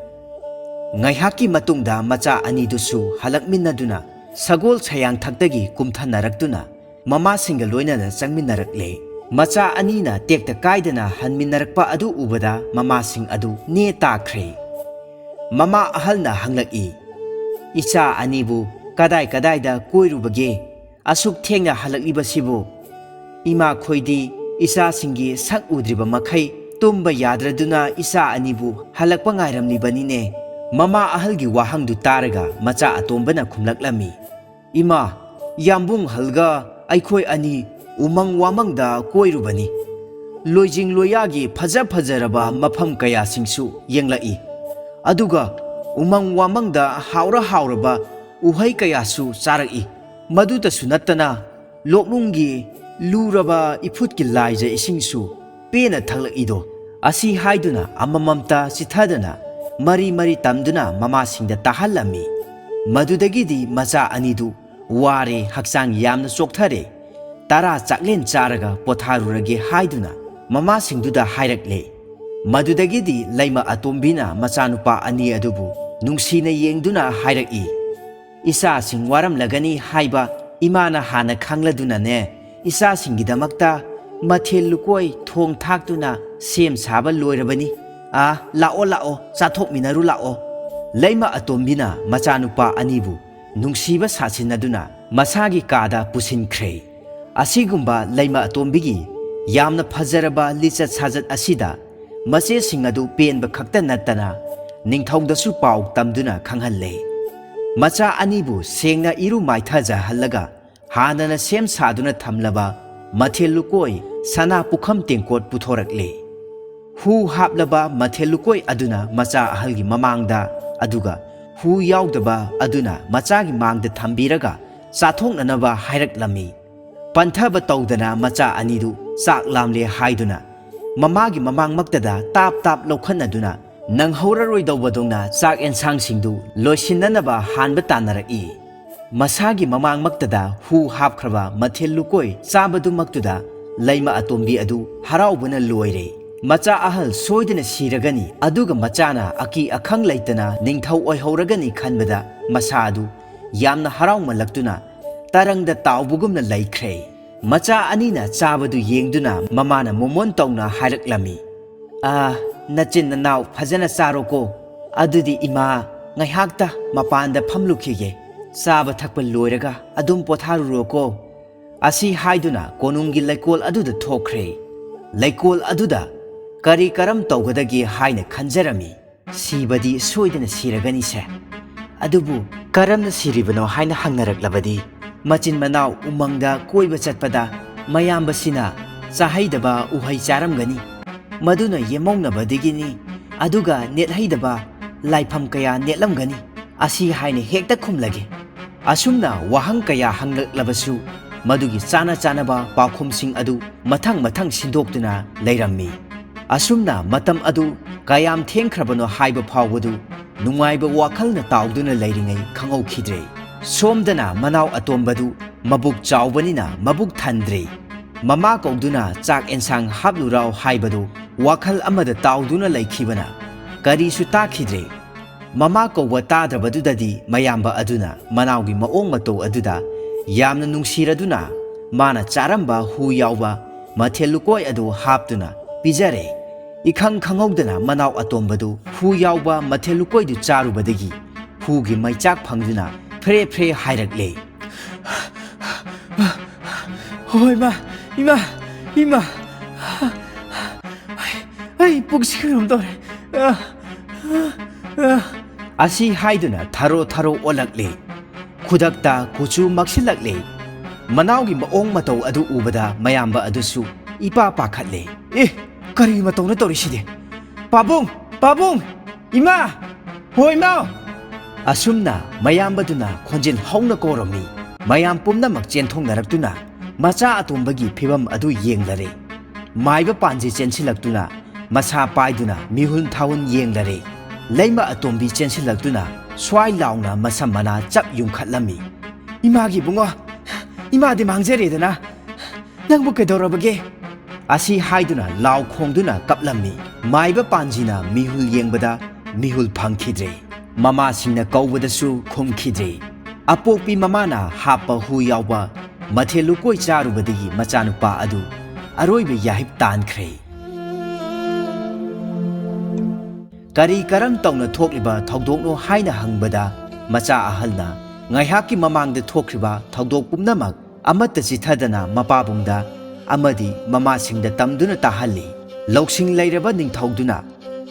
Ngaihaki matungda macha anidusu halakminnaduna sagol sayang thakdagi kumthanarakduna mamasinga loinana changminarakle. Macha anina tekta kaidana hanminarakpa adu ubada mamasing adu ne takre. Mama ahalna hanglaki. Icha anibu kadai da koirubage asuk thengna halaklibasibu. Ima khoidi isa singi sak udriba makai tumba yadraduna isa anibu halakpa ngairamlibanine. Mama ahalgi wahangdu taraga macha atombana khumlaklami. Ima yambung halga aikhoi ani umang wamangda koirubani. Loijing loyagi fajaraba mafam kaya singsu yenglai. Aduga umang wamangda hauraba uhai kayasu charaki. Maduta sunattana loknunggi luraba ifutki laija isingsu pena thaklakido. Asi haiduna amamamta sithadana mari tamduna mamasingda tahalami. Madudagidi macha anidu ware haksang yamna chokthare. Tara chaklen charaga potharurage haiduna mamasingduda hairakle. Madudagidi laima atombina machanupa ani adubu nungsina yengduna hairaki. Isa sing waram lagani haiba imana hana khangladuna ne. Isa singidamakta mathel lukoi thong thakduna sem saba loirabani. Lao chathok minaru lao. Laima atombina machanupa anibu nungsiba sasinaduna masagi kada pusinkhre. Asigumba laima atombigi yamna fajaraba lichat sajat asida mache singadu penba khakta nattana ningthaudasu pau tamduna khanghalle. Macha anibu sengna iru maithaja hallaga hanana sem saduna thamlaba mathel lukoi sana pukham tengkot puthorakle. Hu haplaba mathel lukoi aduna macha ahalgi mamangda aduga hu yaudaba aduna machagi mangda thambiraga chathoknanaba hairaklami. Panthaba tawdana macha anidu chak lamle haiduna mamagi mamangmaktada tap lokhanaduna nanghoraroi chak ensang-singdu loisinanaba hanba tanaraki. Masagi mamangmaktada hu hapkhraba mathel lukoi chabadumaktuda laima atombi adu haraubana loire. Macha ahal soidana siragani aduga machana aki akhang laitana ningthau oihoragani khanbada masadu yamna haraumalaktuna tarangda taubugumna laikhre. Macha anina chabadu yengduna mamana momon tawna hairaklami. Nachin nanaw phajana charoko adudi ima ngaihakta mapanda phamlukhige chaba thakpa loiraga adum potharuroko. Asi haiduna konungi laikol aduda thokre. Laikol aduda kari karam tawgadagi haina khanjarami. Sibadi soidana siragani se. Adubu karamna siribano haina hangnaraklabadi machin manaw umangda koiba chatpada mayambasina chahaidaba uhai charamgani. Maduna yemaunabadagini aduga nethaidaba laifam kaya netlamgani. Asi haina hekta khumlage. Asumna wahang kaya hanglaklabasu madugi chanaba pakhumsing adu mathang sindoktuna leirammi. Asumna matam adu kayam thengkhrabano haiba phawadu nungaiba wakhalna tawduna leiringai khangaukhidre. Somdana manaw atombadu mabuk chawbanina mabuk thandre. Mama kauduna chak ensang haplurao haibadu wakhal amada tawduna laikhibana karisu takhidre. Mama kauba tadrabadudadi mayamba aduna manawgi maong mato aduda yamna nungsiraduna mana charamba hu yawba mathel lukoi adu haptuna pijare. Ikhang khanghaudana manaw atombadu hu yawba mathel lukoi du charubadagi hugi maichak phangduna फ्रे हाइरकले. Hoi ma, ima. Ai pugsikrom dore. Asi haiduna tharo olakle. Khudakta kuchu maksilakle. Manawgi maong mataw adu ubada mayamba adusu ipa pakhatle. Kari mataw na toriside. Pabong, ima, hoi ma. Asumna mayambaduna khonjil hauna koromi. Mayam pumnamak chenthongnarakduna macha atombagi phibam adu yenglare. Maiba panji chensilaktuna masa paiduna mihun thawun yenglare. Laima atombi chensilaktuna swai launa masam mana chap yungkhatlami. Imagi bungo, imadi mangjeredana. ꯅꯪꯕꯨ ꯀꯩꯗꯧꯔꯕꯒꯦ ꯑꯁꯤ ꯍꯥꯏꯗꯨꯅ ꯂꯥꯎ ꯈꯣꯡꯗꯨꯅ ꯀꯞꯂꯝꯃꯤ ꯃꯥꯏꯕ ꯄꯥꯟꯖꯤꯅ ꯃꯤꯍꯨꯜ ꯌꯦꯡꯕꯗ ꯃꯤꯍꯨꯜ ꯐꯪꯈꯤꯗ꯭ꯔꯦ ꯃꯃꯥꯁꯤꯡꯅ ꯀꯧꯕꯗꯁꯨ ꯈꯨꯝꯈꯤꯗ꯭ꯔꯦ ꯑꯄꯣꯛꯄꯤ ꯃꯃꯥꯅ ꯍꯥꯞꯄ ꯍꯨ ꯌꯥꯎꯕ ꯃꯊꯦꯜ ꯂꯨꯀꯣꯏ ꯆꯥꯔꯨꯕꯗꯒꯤ ꯃꯆꯥꯅꯨꯄꯥ ꯑꯗꯨ ꯑꯔꯣꯏꯕ ꯌꯥꯍꯤꯞ ꯇꯥꯟꯈ꯭ꯔꯦ ꯀꯔꯤ ꯀꯔꯝ ꯇꯧꯅ ꯊꯣꯛꯂꯤꯕ ꯊꯧꯗꯣꯛꯅꯣ ꯍꯥꯏꯅ ꯍꯪꯕꯗ ꯃꯆꯥ ꯑꯍꯜꯅ ꯉꯥꯏꯍꯥꯛꯀꯤ ꯃꯃꯥꯡꯗ ꯊꯣꯛꯈ꯭ꯔꯤꯕ ꯊꯧꯗꯣꯛ ꯄꯨꯝꯅꯃꯛ ꯑꯃꯠꯇ ꯆꯤꯊꯗꯅ ꯃꯄꯥꯕꯨꯡꯗ ꯑꯃꯗꯤ ꯃꯃꯥꯁꯤꯡꯗ ꯇꯝꯗꯨꯅ ꯇꯥꯍꯜꯂꯤ ꯂꯧꯁꯤꯡ ꯂꯩꯔꯕ ꯅꯤꯡꯊꯧꯗꯨꯅ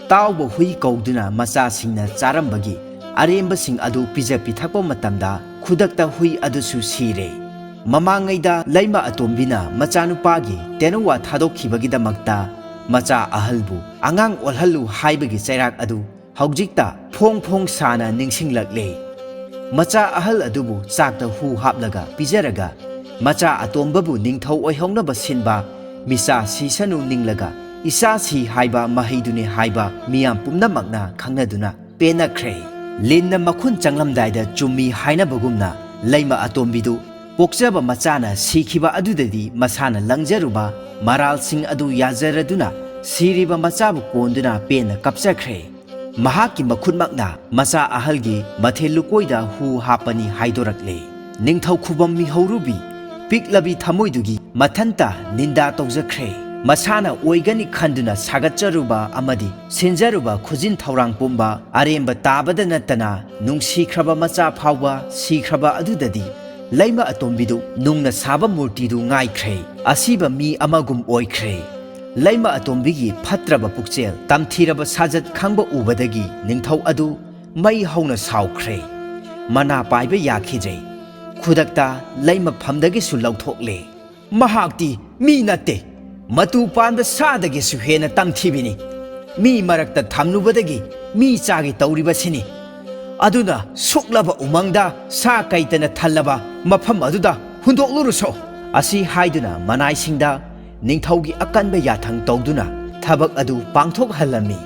ꯇꯥꯎꯕ ꯍꯨꯏ ꯀꯧꯗꯨꯅ ꯃꯆꯥꯁꯤꯡꯅ ꯆꯥꯔꯝꯕꯒꯤ ꯑꯔꯦꯝꯕꯁꯤꯡ ꯑꯗꯨ ꯄꯤꯖ ꯄꯤꯊꯛꯄ ꯃꯇꯝꯗ ꯈꯨꯗꯛꯇ ꯍꯨꯏ ꯑꯗꯨꯁꯨ ꯁꯤꯔꯦ ꯃꯃꯥꯡꯉꯩꯗ ꯂꯩꯃ ꯑꯇꯣꯝꯕꯤꯅ ꯃꯆꯥꯅꯨꯄꯥꯒꯤ ꯇꯦꯅꯋꯥ ꯊꯥꯗꯣꯛꯈꯤꯕꯒꯤꯗꯃꯛꯇ ꯃꯆꯥ ꯑꯍꯜꯕꯨ ꯑꯉꯥꯡ ꯑꯣꯜꯍꯜꯂꯨ ꯍꯥꯏꯕꯒꯤ ꯆꯩꯔꯥꯛ ꯑꯗꯨ ꯍꯧꯖꯤꯛꯇ ꯐꯣꯡ ꯐꯣꯡ ꯁꯥꯅ ꯅꯤꯡꯁꯤꯡꯂꯛꯂꯦ ꯃꯆꯥ ꯑꯍꯜ ꯑꯗꯨꯕꯨ ꯆꯥꯛꯇ ꯍꯨ ꯍꯥꯞꯂꯒ ꯄꯤꯖꯔꯒ ꯃꯆꯥ ꯑꯇꯣꯝꯕꯕꯨ ꯅꯤꯡꯊꯧ ꯑꯣꯏꯍꯧꯅꯕ ꯁꯤꯟꯕ ꯃꯤꯆꯥ ꯁꯤꯁꯅꯨ ꯅꯤꯡꯂꯒ ꯏꯆꯥ ꯁꯤ ꯍꯥꯏꯕ ꯃꯍꯩꯗꯨꯅꯤ ꯍꯥꯏꯕ ꯃꯤꯌꯥꯝ ꯄꯨꯝꯅꯃꯛꯅ ꯈꯪꯅꯗꯨꯅ ꯄꯦꯟꯅꯈ꯭ꯔꯦ ꯂꯤꯟꯅ ꯃꯈꯨꯟ ꯆꯪꯂꯝꯗꯥꯏꯗ ꯆꯨꯝꯃꯤ ꯍꯥꯏꯅꯕꯒꯨꯝꯅ ꯂꯩꯃ ꯑꯇꯣꯝꯕꯤꯗꯨ ꯄꯣꯛꯆꯕ ꯃꯆꯥꯅ ꯁꯤꯈꯤꯕ ꯑꯗꯨꯗꯗꯤ ꯃꯁꯥꯅ ꯂꯪꯖꯔꯨꯕ ꯃꯔꯥꯜꯁꯤꯡ ꯑꯗꯨ ꯌꯥꯖꯔꯗꯨꯅ ꯁꯤꯔꯤꯕ ꯃꯆꯥꯕꯨ ꯀꯣꯟꯗꯨꯅ ꯄꯦꯟꯅ ꯀꯞꯆꯈ꯭ꯔꯦ ꯃꯍꯥꯛꯀꯤ ꯃꯈꯨꯠꯃꯛꯅ ꯃꯆꯥ ꯑꯍꯜꯒꯤ ꯃꯊꯦꯜ ꯂꯨꯀꯣꯏꯗ ꯍꯨ ꯍꯥꯞꯄꯅꯤ ꯍꯥꯏꯗꯣꯔꯛꯂꯦ ꯅꯤꯡꯊꯧ ꯈꯨꯕꯝ ꯃꯤꯍꯧꯔꯨꯕꯤ ꯄꯤꯛꯂꯕꯤ ꯊꯃꯣꯏꯗꯨꯒꯤ ꯃꯊꯟꯇ ꯅꯤꯟꯗꯥ ꯇꯧꯖꯈ꯭ꯔꯦ ꯃꯁꯥꯅ ꯑꯣꯏꯒꯅꯤ ꯈꯟꯗꯨꯅ ꯁꯥꯒꯠꯆꯔꯨꯕ ꯑꯃꯗꯤ ꯁꯤꯟꯖꯔꯨꯕ ꯈꯨꯖꯤꯟ ꯊꯧꯔꯥꯡ ꯄꯨꯝꯕ ꯑꯔꯦꯝꯕ ꯇꯥꯕꯗ ꯅꯠꯇꯅ ꯅꯨꯡꯁꯤꯈ꯭ꯔꯕ ꯃꯆꯥ ꯐꯥꯎꯕ ꯁꯤꯈ꯭ꯔꯕ ꯑꯗꯨꯗꯗꯤ ꯂꯩꯃ ꯑꯇꯣꯝꯕꯤꯗꯨ ꯅꯨꯡꯅ ꯁꯥꯕ ꯃꯨꯔꯇꯤꯗꯨ ꯉꯥꯏꯈ꯭ꯔꯦ ꯑꯁꯤꯕ ꯃꯤ ꯑꯃꯒꯨꯝ ꯑꯣꯏꯈ꯭ꯔꯦ ꯂꯩꯃ ꯑꯇꯣꯝꯕꯤꯒꯤ ꯐꯠꯇ꯭ꯔꯕ ꯄꯨꯛꯆꯦꯜ ꯇꯝꯊꯤꯔꯕ ꯁꯥꯖꯠ ꯈꯪꯕ ꯎꯕꯗꯒꯤ ꯅꯤꯡꯊꯧ ꯑꯗꯨ ꯃꯩ ꯍꯧꯅ ꯁꯥꯎꯈ꯭ꯔꯦ ꯃꯅꯥ ꯄꯥꯏꯕ ꯌꯥꯈꯤꯗ꯭ꯔꯦ ꯈꯨꯗꯛꯇ ꯂꯩꯃꯐꯝꯗꯒꯤꯁꯨ ꯂꯧꯊꯣꯛꯂꯦ ꯃꯍꯥꯛꯇꯤ ꯃꯤ ꯅꯠꯇꯦ ꯃꯇꯨ ꯄꯥꯟꯕ ꯁꯥꯗꯒꯤꯁꯨ ꯍꯦꯟꯅ ꯇꯝꯊꯤꯕꯤꯅꯤ ꯃꯤ ꯃꯔꯛꯇ ꯊꯝꯂꯨꯕꯗꯒꯤ ꯃꯤ ꯆꯥꯒꯦ ꯇꯧꯔꯤꯕꯁꯤꯅꯤ ꯑꯗꯨꯅ ꯁꯨꯛꯂꯕ ꯎꯃꯪꯗ ꯁꯥ ꯀꯩꯇꯅ ꯊꯜꯂꯕ ꯃꯐꯝ ꯑꯗꯨꯗ ꯍꯨꯟꯗꯣꯛꯂꯨꯔꯨꯁꯣ ꯑꯁꯤ ꯍꯥꯏꯗꯨꯅ ꯃꯅꯥꯏꯁꯤꯡꯗ ꯅꯤꯡꯊꯧꯒꯤ ꯑꯀꯟꯕ ꯌꯥꯊꯪ ꯇꯧꯗꯨꯅ ꯊꯕꯛ ꯑꯗꯨ ꯄꯥꯡꯊꯣꯛꯍꯜꯂꯝꯃꯤ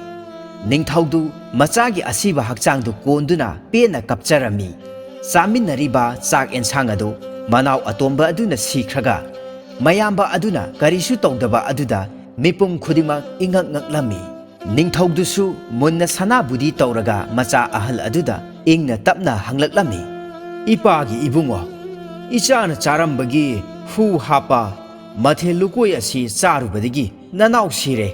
ꯅꯤꯡꯊꯧꯗꯨ ꯃꯆꯥꯒꯤ ꯑꯁꯤꯕ ꯍꯛꯆꯥꯡꯗꯨ ꯀꯣꯟꯗꯨꯅ ꯄꯦꯟꯅ ꯀꯞꯆꯔꯝꯃꯤ ꯆꯥꯃꯤꯟꯅꯔꯤꯕ ꯆꯥꯛ ꯑꯦꯟꯁꯥꯡ ꯑꯗꯨ ꯃꯅꯥꯎ ꯑꯇꯣꯝꯕ ꯑꯗꯨꯅ ꯁꯤꯈ꯭ꯔꯒ ꯃꯌꯥꯝꯕ ꯑꯗꯨꯅ ꯀꯔꯤꯁꯨ ꯇꯧꯗꯕ ꯑꯗꯨꯗ ꯃꯤꯄꯨꯝ ꯈꯨꯗꯤꯡꯃꯛ ꯏꯉꯛ ꯉꯛꯂꯝꯃꯤ ꯅꯤꯡꯊꯧꯗꯨꯁꯨ ꯃꯨꯟꯅ ꯁꯅꯥꯕꯨꯗꯤ ꯇꯧꯔꯒ ꯃꯆꯥ ꯑꯍꯜ ꯑꯗꯨꯗ ꯏꯪꯅ ꯇꯞꯅ ꯍꯪꯂꯛꯂꯝꯃꯤ ꯏꯄꯥꯒꯤ ꯏꯕꯨꯡꯉꯣ ꯏꯆꯥꯅ ꯆꯥꯔꯝꯕꯒꯤ ꯍꯨ ꯍꯥꯞꯄ ꯃꯊꯦꯜ ꯂꯨꯀꯣꯏ ꯑꯁꯤ ꯆꯥꯔꯨꯕꯗꯒꯤ ꯅꯅꯥꯎ ꯁꯤꯔꯦ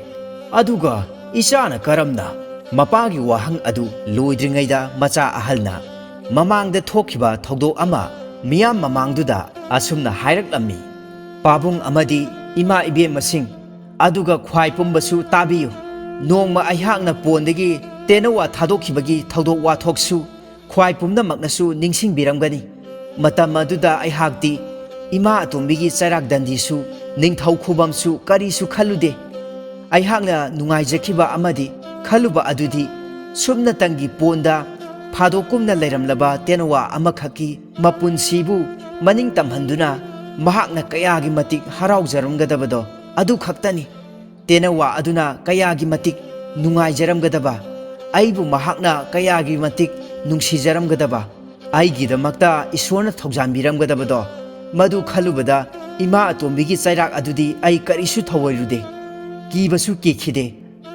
ꯑꯗꯨꯒ ꯏꯆꯥꯅ ꯀꯔꯝꯅ ꯃꯄꯥꯒꯤ ꯋꯥꯍꯪ ꯑꯗꯨ ꯂꯣꯏꯗ꯭ꯔꯤꯉꯩꯗ ꯃꯆꯥ ꯑꯍꯜꯅ ꯃꯃꯥꯡꯗ ꯊꯣꯛꯈꯤꯕ ꯊꯧꯗꯣꯛ ꯑꯃ ꯃꯤꯌꯥꯝ ꯃꯃꯥꯡꯗꯨꯗ ꯑꯁꯨꯝꯅ ꯍꯥꯏꯔꯛꯂꯝꯃꯤ ꯄꯥꯕꯨꯡ ꯑꯃꯗꯤ ꯏꯃꯥ ꯏꯕꯦꯝꯃꯁꯤꯡ ꯑꯗꯨꯒ ꯈ꯭ꯋꯥꯏ ꯄꯨꯝꯕꯁꯨ ꯇꯥꯕꯤꯌꯨ ꯅꯣꯡꯃ ꯑꯩꯍꯥꯛꯅ ꯄꯣꯟꯗꯒꯤ ꯇꯦꯅꯋꯥ ꯊꯥꯗꯣꯛꯈꯤꯕꯒꯤ ꯊꯧꯗꯣꯛ ꯋꯥꯊꯣꯛꯁꯨ ꯈ꯭ꯋꯥꯏ ꯄꯨꯝꯅꯃꯛꯅꯁꯨ ꯅꯤꯡꯁꯤꯡꯕꯤꯔꯝꯒꯅꯤ ꯃꯇꯝ ꯑꯗꯨꯗ ꯑꯩꯍꯥꯛꯇꯤ ꯏꯃꯥ ꯑꯇꯣꯝꯕꯤꯒꯤ ꯆꯩꯔꯥꯛ ꯗꯟꯗꯤꯁꯨ ꯅꯤꯡꯊꯧ ꯈꯨꯕꯝꯁꯨ ꯀꯔꯤꯁꯨ ꯈꯜꯂꯨꯗꯦ ꯑꯩꯍꯥꯛꯅ ꯅꯨꯡꯉꯥꯏꯖꯈꯤꯕ ꯑꯃꯗꯤ ꯈꯜꯂꯨꯕ ꯑꯗꯨꯗꯤ ꯁꯨꯞꯅꯇꯪꯒꯤ ꯄꯣꯟꯗ ꯐꯥꯗꯣꯛꯀꯨꯝꯅ ꯂꯩꯔꯝꯂꯕ ꯇꯦꯅꯋꯥ ꯑꯃꯈꯛꯀꯤ ꯃꯄꯨꯟꯁꯤꯕꯨ ꯃꯅꯤꯡ ꯇꯝꯍꯟꯗꯨꯅ ꯃꯍꯥꯛꯅ ꯀꯌꯥꯒꯤ ꯃꯇꯤꯛ ꯍꯔꯥꯎꯖꯔꯝꯒꯗꯕꯗꯣ ꯑꯗꯨ ꯈꯛꯇꯅꯤ ꯇꯦꯅꯋꯥ ꯑꯗꯨꯅ ꯀꯌꯥꯒꯤ ꯃꯇꯤꯛ ꯅꯨꯡꯉꯥꯏꯖꯔꯝꯒꯗꯕ ꯑꯩꯕꯨ ꯃꯍꯥꯛꯅ ꯀꯌꯥꯒꯤ ꯃꯇꯤꯛ ꯅꯨꯡꯁꯤꯖꯔꯝꯒꯗꯕ ꯑꯩꯒꯤꯗꯃꯛꯇ ꯏꯁꯣꯔꯅ ꯊꯧꯖꯥꯟꯕꯤꯔꯝꯒꯗꯕꯗꯣ ꯃꯗꯨ ꯈꯜꯂꯨꯕꯗ ꯏꯃꯥ ꯑꯇꯣꯝꯕꯤꯒꯤ ꯆꯩꯔꯥꯛ ꯑꯗꯨꯗꯤ ꯑꯩ ꯀꯔꯤꯁꯨ ꯊꯧꯑꯣꯏꯔꯨꯗꯦ ꯀꯤꯕꯁꯨ ꯀꯤꯈꯤꯗꯦ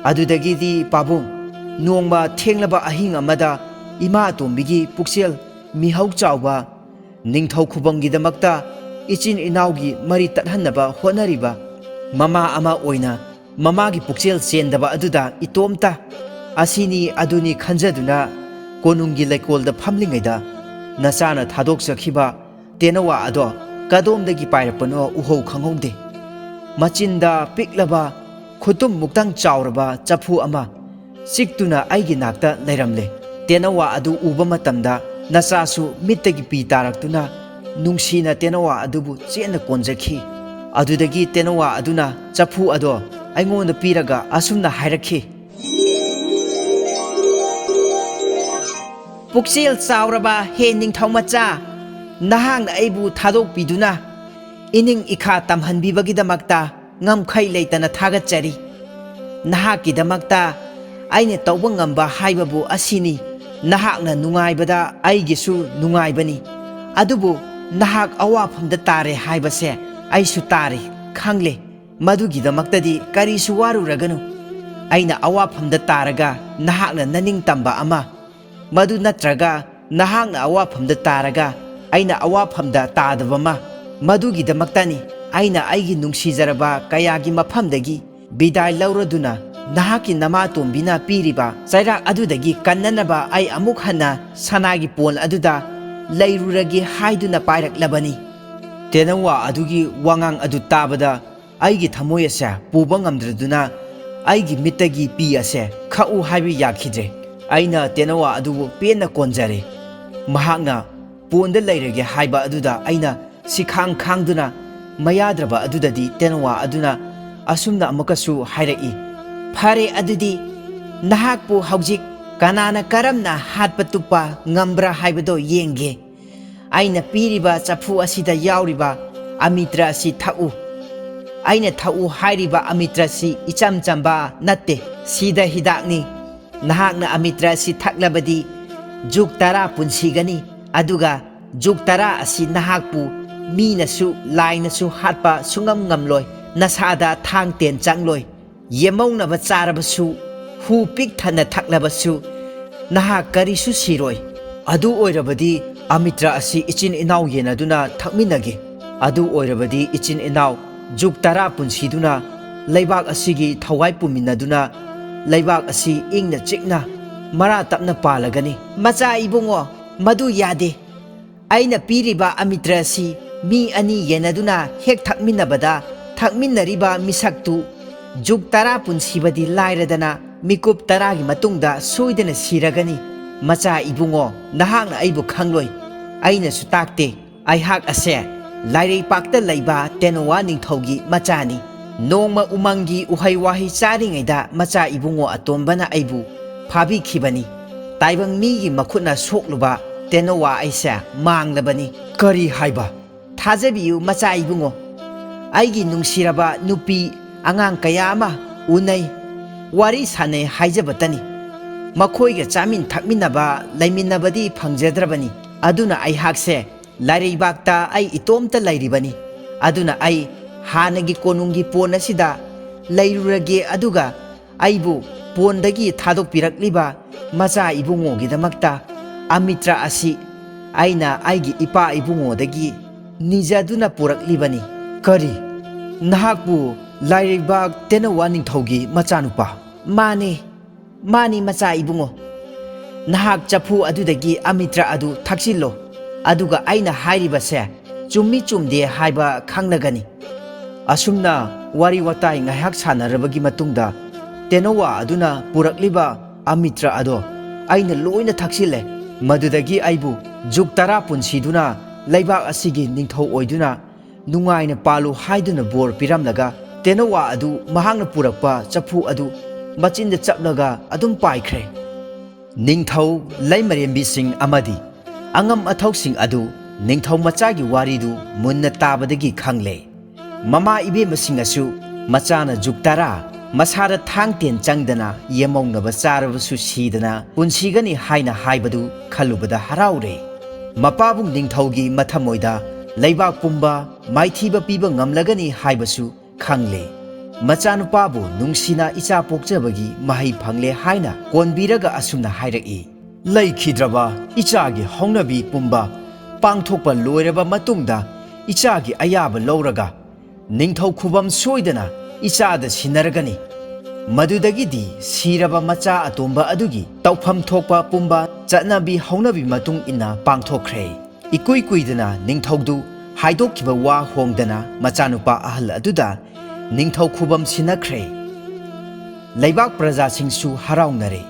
ꯑꯗꯨꯗꯒꯤꯗꯤ ꯄꯥꯕꯨꯡ ꯅꯣꯡꯃ ꯊꯦꯡꯂꯕ ꯑꯍꯤꯡ ꯑꯃꯗ ꯏꯃꯥ ꯑꯇꯣꯝꯕꯤꯒꯤ ꯄꯨꯛꯆꯦꯜ ꯃꯤꯍꯧ ꯆꯥꯎꯕ ꯅꯤꯡꯊꯧ ꯈꯨꯕꯝꯒꯤꯗꯃꯛꯇ ꯏꯆꯤꯟ ꯏꯅꯥꯎꯒꯤ ꯃꯔꯤ ꯇꯠꯍꯟꯅꯕ ꯍꯣꯠꯅꯔꯤꯕ ꯃꯃꯥ ꯑꯃ ꯑꯣꯏꯅ ꯃꯃꯥꯒꯤ ꯄꯨꯛꯆꯦꯜ ꯆꯦꯟꯗꯕ ꯑꯗꯨꯗ ꯏꯇꯣꯝꯇ ꯑꯁꯤꯅꯤ ꯑꯗꯨꯅꯤ ꯈꯟꯖꯗꯨꯅ ꯀꯣꯅꯨꯡꯒꯤ ꯂꯩꯀꯣꯜꯗ ꯐꯝꯂꯤꯉꯩꯗ ꯅꯆꯥꯅ ꯊꯥꯗꯣꯛꯆꯈꯤꯕ ꯇꯦꯅꯋꯥ ꯑꯗꯣ ꯀꯗꯣꯝꯗꯒꯤ ꯄꯥꯏꯔꯛꯄꯅꯣ ꯎꯍꯧ ꯈꯪꯍꯧꯗꯦ ꯃꯆꯤꯟꯗ ꯄꯤꯛꯂꯕ ꯈꯨꯇꯨꯝ ꯃꯨꯛꯇꯪ ꯆꯥꯎꯔꯕ ꯆꯐꯨ ꯑꯃ ꯆꯤꯛꯇꯨꯅ ꯑꯩꯒꯤ ꯅꯥꯛꯇ ꯂꯩꯔꯝꯂꯦ ꯇꯦꯅꯋꯥ ꯑꯗꯨ ꯎꯕ ꯃꯇꯝꯗ ꯅꯆꯥꯁꯨ ꯃꯤꯠꯇꯒꯤ ꯄꯤ ꯇꯥꯔꯛꯇꯨꯅ ꯅꯨꯡꯁꯤꯅ ꯇꯦꯅꯋꯥ ꯑꯗꯨꯕꯨ ꯆꯦꯠꯅ ꯀꯣꯟꯖꯈꯤ ꯑꯗꯨꯗꯒꯤ ꯇꯦꯅꯋꯥ ꯑꯗꯨꯅ ꯆꯐꯨ ꯑꯗꯣ ꯑꯩꯉꯣꯟꯗ ꯄꯤꯔꯒ ꯑꯁꯨꯝꯅ ꯍꯥꯏꯔꯛꯈꯤ ꯄꯨꯛꯆꯦꯜ ꯆꯥꯎꯔꯕ ꯍꯦ ꯅꯤꯡꯊꯧ ꯃꯆꯥ ꯅꯍꯥꯛꯅ ꯑꯩꯕꯨ ꯊꯥꯗꯣꯛꯄꯤꯗꯨꯅ ꯏꯅꯤꯡ ꯏꯈꯥ ꯇꯝꯍꯟꯕꯤꯕꯒꯤꯗꯃꯛꯇ ꯉꯝꯈꯩ ꯂꯩꯇꯅ ꯊꯥꯒꯠꯆꯔꯤ ꯅꯍꯥꯛꯀꯤꯗꯃꯛꯇ ꯑꯩꯅ ꯇꯧꯕ ꯉꯝꯕ ꯍꯥꯏꯕꯕు ꯑꯁꯤꯅꯤ ꯅꯍꯥꯛꯅ ꯅꯨꯡꯉꯥꯏꯕꯗ ꯑꯩꯒꯤꯁꯨ ꯅꯨꯡꯉꯥꯏꯕꯅꯤ ꯑꯗꯨꯕꯨ ꯅꯍꯥꯛ ꯑꯋꯥꯐꯝꯗ ꯇꯥꯔꯦ ꯍꯥꯏꯕꯁꯦ ꯑꯩꯁꯨ ꯇꯥꯔꯤ ꯈꯪꯂꯦ ꯃꯗꯨꯒꯤꯗꯃꯛꯇꯗꯤ ꯀꯔꯤꯁꯨ ꯋꯥꯔꯨꯔꯒꯅꯨ ꯑꯩꯅ ꯑꯋꯥꯐꯝꯗ ꯇꯥꯔꯒ ꯅꯍꯥꯛꯅ ꯅꯅꯤꯡꯇꯝꯕ ꯑꯃ ꯃꯗꯨ ꯅꯠꯇ꯭ꯔꯒ ꯅꯍꯥꯛꯅ ꯑꯋꯥꯐꯝꯗ ꯇꯥꯔꯒ ꯑꯩꯅ ꯑꯋꯥꯐꯝꯗ ꯇꯥꯗꯕ ꯑꯃ ꯃꯗꯨꯒꯤꯗꯃꯛꯇꯅꯤ ꯑꯩꯅ ꯑꯩꯒꯤ ꯅꯨꯡꯁꯤꯖꯔꯕ ꯀꯌꯥꯒꯤ ꯃꯐꯝꯗꯒꯤ ꯕꯤꯗꯥꯏ ꯂꯧꯔꯗꯨꯅ ꯅꯍꯥꯛꯀꯤ ꯅꯃꯥꯇꯣꯝꯕꯤꯅ ꯄꯤꯔꯤꯕ ꯆꯩꯔꯥꯛ ꯑꯗꯨꯗꯒꯤ ꯀꯟꯅꯅꯕ ꯑꯩ ꯑꯃꯨꯛ ꯍꯟꯅ ꯁꯅꯥꯒꯤ ꯄꯣꯜ ꯑꯗꯨꯗ ꯂꯩꯔꯨꯔꯒꯦ ꯍꯥꯏꯗꯨꯅ ꯄꯥꯏꯔꯛꯂꯕꯅꯤ꯫ ꯇꯦꯅꯋꯥ ꯑꯗꯨꯒꯤ ꯋꯥꯉꯥꯡ ꯑꯗꯨ ꯇꯥꯕꯗ ꯑꯩꯒꯤ ꯊꯃꯣꯏ ꯑꯁꯦ ꯄꯨꯕ ꯉꯝꯗ꯭ꯔꯗꯨꯅ ꯑꯩꯒꯤ ꯃꯤꯠꯇꯒꯤ ꯄꯤ ꯑꯁꯦ ꯈꯛꯎ ꯍꯥꯏꯕ ꯌꯥꯈꯤꯗ꯭ꯔꯦ꯫ ꯑꯩꯅ ꯇꯦꯅꯋꯥ ꯑꯗꯨꯕꯨ ꯄꯦꯟꯅ ꯀꯣꯟꯖꯔꯦ꯫ ꯃꯍꯥꯛꯅ ꯄꯣꯟꯗ ꯂꯩꯔꯒꯦ ꯍꯥꯏꯕ ꯑꯗꯨꯗ ꯑꯩꯅ ꯁꯤꯈꯥꯡ ꯈꯥꯡꯗꯨꯅ ꯃꯌꯥꯗ꯭ꯔꯕ ꯑꯗꯨꯗꯗꯤ ꯇꯦꯅꯋꯥ ꯑꯗꯨꯅ ꯑꯁꯨꯝꯅ ꯑꯃꯨꯛꯀꯁꯨ ꯍꯥꯏꯔꯛꯏ, ꯐꯔꯦ ꯑꯗꯨꯗꯤ ꯅꯍꯥꯛꯄꯨ ꯍꯧꯖꯤꯛ ꯀꯅꯥꯅ ꯀꯔꯝꯅ ꯍꯥꯠꯄ ꯇꯨꯞꯄ ꯉꯝꯕ꯭ꯔꯥ ꯍꯥꯏꯕꯗꯣ ꯌꯦꯡꯒꯦ꯫ ꯑꯩꯅ ꯄꯤꯔꯤꯕ ꯆꯐꯨ ꯑꯁꯤꯗ ꯌꯥꯎꯔꯤꯕ ꯑꯃꯤꯇ꯭ꯔ ꯑꯁꯤ ꯊꯛꯎ꯫ ꯑꯩꯅ ꯊꯛꯎ ꯍꯥꯏꯔꯤꯕ ꯑꯃꯤꯇ꯭ꯔꯁꯤ ꯏꯆꯝ ꯆꯝꯕ ꯅꯠꯇꯦ, ꯁꯤꯗ ꯍꯤꯗꯥꯛꯅꯤ꯫ ꯅꯍꯥꯛꯅ ꯑꯃꯤꯇ꯭ꯔ ꯑꯁꯤ ꯊꯛꯂꯕꯗꯤ ꯖꯨꯛ 10 ꯄꯨꯟꯁꯤꯒꯅꯤ, ꯑꯗꯨꯒ ꯖꯨꯛ 10 ꯑꯁꯤ ꯅꯍꯥꯛꯄꯨ ꯃꯤꯅꯁꯨ ꯂꯥꯏꯅꯁꯨ ꯍꯥꯠꯄ ꯁꯨꯡꯉꯝ ꯉꯝꯂꯣꯏ, ꯅꯁꯥꯗ ꯊꯥꯡ ꯇꯦꯟ ꯆꯪꯂꯣꯏ, ꯌꯦꯃꯧꯅꯕ ꯆꯥꯔꯕꯁꯨ ꯍꯨ ꯄꯤꯛ ꯊꯟꯅ ꯊꯛꯂꯕꯁꯨ ꯅꯍꯥꯛ ꯀꯔꯤꯁꯨ ꯁꯤꯔꯣꯏ꯫ ꯑꯗꯨ ꯑꯣꯏꯔꯕꯗꯤ ꯑꯃꯤꯇ꯭ꯔ ꯑꯁꯤ ꯏꯆꯤꯟ ꯏꯅꯥꯎ ꯌꯦꯟꯅꯗꯨꯅ ꯊꯛꯃꯤꯟꯅꯒꯦ꯫ ꯑꯗꯨ ꯑꯣꯏꯔꯕꯗꯤ ꯏꯆꯤꯟ ꯏꯅꯥꯎ ꯖꯨꯛ 10 ꯄꯨꯟꯁꯤꯗꯨꯅ ꯂꯩꯕꯥꯛ ꯑꯁꯤꯒꯤ ꯊꯋꯥꯏ ꯄꯨꯃꯤꯟꯅꯗꯨꯅ ꯂꯩꯕꯥꯛ ꯑꯁꯤ ꯏꯪꯅ ꯆꯤꯛꯅ ꯃꯔꯥ ꯇꯞꯅ ꯄꯥꯜꯂꯒꯅꯤ꯫ ꯃꯆꯥ ꯏꯕꯨꯡꯉꯣ, ꯃꯗꯨ ꯌꯥꯗꯦ꯫ ꯑꯩꯅ ꯄꯤꯔꯤꯕ ꯑꯃꯤꯇ꯭ꯔ ꯑꯁꯤ ꯃꯤ ꯑꯅꯤ ꯌꯦꯟꯅꯗꯨꯅ ꯍꯦꯛ ꯊꯛꯃꯤꯟꯅꯕꯗ ꯊꯛꯃꯤꯟꯅꯔꯤꯕ ꯃꯤꯁꯛꯇꯨ ꯖꯨꯛ 10 ꯄꯨꯟꯁꯤꯕꯗꯤ ꯂꯥꯏꯔꯗꯅ ꯃꯤꯀꯨꯞ 10ꯒꯤ ꯃꯇꯨꯡꯗ ꯁꯣꯏꯗꯅ ꯁꯤꯔꯒꯅꯤ꯫ ꯃꯆꯥ ꯏꯕꯨꯡꯉꯣ, ꯅꯍꯥꯛꯅ ꯑꯩꯕꯨ ꯈꯪꯂꯣꯏ, ꯑꯩꯅꯁꯨ ꯇꯥꯛꯇꯦ꯫ ꯑꯩꯍꯥꯛ ꯑꯁꯦ ꯂꯥꯏꯔꯩꯄꯥꯛꯇ ꯂꯩꯕ ꯇꯦꯅꯋꯥ ꯅꯤꯡꯊꯧꯒꯤ ꯃꯆꯥꯅꯤ꯫ ꯅꯣꯡꯃ ꯎꯃꯪꯒꯤ ꯎꯍꯩ ꯋꯥꯍꯩ ꯆꯥꯔꯤꯉꯩꯗ ꯃꯆꯥ ꯏꯕꯨꯡꯉꯣ ꯑꯇꯣꯝꯕꯅ ꯑꯩꯕꯨ ꯐꯥꯕꯤꯈꯤꯕꯅꯤ꯫ ꯇꯥꯏꯕꯪ ꯃꯤꯒꯤ ꯃꯈꯨꯠꯅ ꯁꯣꯛꯂꯨꯕ ꯇꯦꯅꯋꯥ ꯑꯩꯁꯦ ꯃꯥꯡꯂꯕꯅꯤ꯫ ꯀꯔꯤ ꯍꯥꯏꯕ? ꯊꯥꯖꯕꯤꯌꯨ ꯃꯆꯥ ꯏꯕꯨꯡꯉꯣ, ꯑꯩꯒꯤ ꯅꯨꯡꯁꯤꯔꯕ ꯅꯨꯄꯤ ꯑꯉꯥꯡ ꯀꯌꯥ ꯑꯃ ꯎꯅꯩ, ꯋꯥꯔꯤ ꯁꯥꯟꯅꯩ ꯍꯥꯏꯖꯕꯇꯅꯤ꯫ ꯃꯈꯣꯏꯒ ꯆꯥꯃꯤꯟ ꯊꯛꯃꯤꯟꯅꯕ ꯂꯩꯃꯤꯟꯅꯕꯗꯤ ꯐꯪꯖꯗ꯭ꯔꯕꯅꯤ꯫ ꯑꯗꯨꯅ ꯑꯩꯍꯥꯛꯁꯦ ꯂꯥꯏꯔꯩꯕꯥꯛꯇ ꯑꯩ ꯏꯇꯣꯝꯇ ꯂꯩꯔꯤꯕꯅꯤ꯫ ꯑꯗꯨꯅ ꯑꯩ ꯍꯥꯟꯅꯒꯤ ꯀꯣꯅꯨꯡꯒꯤ ꯄꯣꯟ ꯑꯁꯤꯗ ꯂꯩꯔꯨꯔꯒꯦ, ꯑꯗꯨꯒ ꯑꯩꯕꯨ ꯄꯣꯟꯗꯒꯤ ꯊꯥꯗꯣꯛꯄꯤꯔꯛꯂꯤꯕ ꯃꯆꯥ ꯏꯕꯨꯡꯉꯣꯒꯤꯗꯃꯛꯇ ꯑꯃꯤꯇ꯭ꯔ ꯑꯁꯤ ꯑꯩꯅ ꯑꯩꯒꯤ ꯏꯄꯥ ꯏꯕꯨꯡꯉꯣꯗꯒꯤ ꯅꯤꯖꯗꯨꯅ ꯄꯨꯔꯛꯂꯤꯕꯅꯤ꯫ ꯀꯔꯤ? ꯅꯍꯥꯛꯄꯨ ꯂꯥꯏꯔꯩꯕꯥꯛ ꯇꯦꯅꯋꯥ ꯅꯤꯡꯊꯧꯒꯤ ꯃꯆꯥꯅꯨꯄꯥ? ꯃꯥꯅꯤ, ꯃꯥꯅꯤ ꯃꯆꯥ ꯏꯕꯨꯡꯉꯣ꯫ ꯅꯍꯥꯛ ꯆꯐꯨ ꯑꯗꯨꯗꯒꯤ ꯑꯃꯤꯇ꯭ꯔ ꯑꯗꯨ ꯊꯛꯆꯤꯜꯂꯣ, ꯑꯗꯨꯒ ꯑꯩꯅ ꯍꯥꯏꯔꯤꯕꯁꯦ ꯆꯨꯝꯃꯤ ꯆꯨꯝꯗꯦ ꯍꯥꯏꯕ ꯈꯪꯂꯒꯅꯤ꯫ ꯑꯁꯨꯝꯅ ꯋꯥꯔꯤ ꯋꯥꯇꯥꯏ ꯉꯥꯏꯍꯥꯛ ꯁꯥꯟꯅꯔꯕꯒꯤ ꯃꯇꯨꯡꯗ ꯇꯦꯅꯋꯥ ꯑꯗꯨꯅ ꯄꯨꯔꯛꯂꯤꯕ ꯑꯃꯤꯇ꯭ꯔ ꯑꯗꯣ ꯑꯩꯅ ꯂꯣꯏꯅ ꯊꯛꯆꯤꯜꯂꯦ꯫ ꯃꯗꯨꯗꯒꯤ ꯑꯩꯕꯨ ꯖꯨꯛ 10 ꯄꯨꯟꯁꯤꯗꯨꯅ ꯂꯩꯕꯥꯛ ꯑꯁꯤꯒꯤ ꯅꯤꯡꯊꯧ ꯑꯣꯏꯗꯨꯅ ꯅꯨꯡꯉꯥꯏꯅ ꯄꯥꯜꯂꯨ ꯍꯥꯏꯗꯨꯅ ꯕꯣꯔ ꯄꯤꯔꯝꯂꯒ ꯇꯦꯅꯋꯥ ꯑꯗꯨ ꯃꯍꯥꯛꯅ ꯄꯨꯔꯛꯄ ꯆꯐꯨ ꯑꯗꯨ ꯃꯆꯤꯟꯗ ꯆꯞꯂꯒ ꯑꯗꯨꯝ ꯄꯥꯏꯈ꯭ꯔꯦ꯫ ꯅꯤꯡꯊꯧ ꯂꯩꯃꯔꯦꯝꯕꯤꯁꯤꯡ ꯑꯃꯗꯤ ꯑꯉꯝ ꯑꯊꯧꯁꯤꯡ ꯑꯗꯨ ꯅꯤꯡꯊꯧ ꯃꯆꯥꯒꯤ ꯋꯥꯔꯤꯗꯨ ꯃꯨꯟꯅ ꯇꯥꯕꯗꯒꯤ ꯈꯪꯂꯦ꯫ ꯃꯃꯥ ꯏꯕꯦꯝꯃꯁꯤꯡꯅꯁꯨ ꯃꯆꯥꯅ ꯖꯨꯛ 10 ꯃꯁꯥꯗ ꯊꯥꯡ ꯇꯦꯟ ꯆꯪꯗꯅ ꯌꯦꯃꯧꯅꯕ ꯆꯥꯔꯕꯁꯨ ꯁꯤꯗꯅ ꯄꯨꯟꯁꯤꯒꯅꯤ ꯍꯥꯏꯅ ꯍꯥꯏꯕꯗꯨ ꯈꯜꯂꯨꯕꯗ ꯍꯔꯥꯎꯔꯦ꯫ ꯃꯄꯥꯕꯨꯡ ꯅꯤꯡꯊꯧꯒꯤ ꯃꯊꯃꯣꯏꯗ ꯂꯩꯕꯥꯛ ꯄꯨꯝꯕ ꯃꯥꯏꯊꯤꯕ ꯄꯤꯕ ꯉꯝꯂꯒꯅꯤ ꯍꯥꯏꯕꯁꯨ ꯈꯪꯂꯦ꯫ ꯃꯆꯥꯅꯨꯄꯥꯕꯨ ꯅꯨꯡꯁꯤꯅ ꯏꯆꯥ ꯄꯣꯛꯆꯕꯒꯤ ꯃꯍꯩ ꯐꯪꯂꯦ ꯍꯥꯏꯅ ꯀꯣꯟꯕꯤꯔꯒ ꯑꯁꯨꯝꯅ ꯍꯥꯏꯔꯛꯏ, ꯂꯩꯈꯤꯗ꯭ꯔꯕ ꯏꯆꯥꯒꯤ ꯍꯧꯅꯕꯤ ꯄꯨꯝꯕ ꯄꯥꯡꯊꯣꯛꯄ ꯂꯣꯏꯔꯕ ꯃꯇꯨꯡꯗ ꯏꯆꯥꯒꯤ ꯑꯌꯥꯕ ꯂꯧꯔꯒ ꯅꯤꯡꯊꯧ ꯈꯨꯕꯝ ꯁꯣꯏꯗꯅ ꯏꯆꯥꯗ ꯁꯤꯟꯅꯔꯒꯅꯤ꯫ ꯃꯗꯨꯗꯒꯤꯗꯤ ꯁꯤꯔꯕ ꯃꯆꯥ ꯑꯇꯣꯝꯕ ꯑꯗꯨꯒꯤ ꯇꯧꯐꯝ ꯊꯣꯛꯄ ꯄꯨꯝꯕ ꯆꯠꯅꯕꯤ ꯍꯧꯅꯕꯤ ꯃꯇꯨꯡ ꯏꯟꯅ ꯄꯥꯡꯊꯣꯛꯈ꯭ꯔꯦ꯫ ꯏꯀꯨꯏ ꯀꯨꯏꯗꯅ ꯅꯤꯡꯊꯧꯗꯨ ꯍꯥꯏꯗꯣꯛꯈꯤꯕ ꯋꯥ ꯍꯣꯡꯗꯅ ꯃꯆꯥꯅꯨꯄꯥ ꯑꯍꯜ ꯑꯗꯨꯗ ꯅꯤꯡꯊꯧ ꯈꯨꯕꯝ ꯁꯤꯟꯅꯈ꯭ꯔꯦ꯫ ꯂꯩꯕꯥꯛ ꯄ꯭ꯔꯖꯥꯁꯤꯡꯁꯨ ꯍꯔꯥꯎꯅꯔꯦ꯫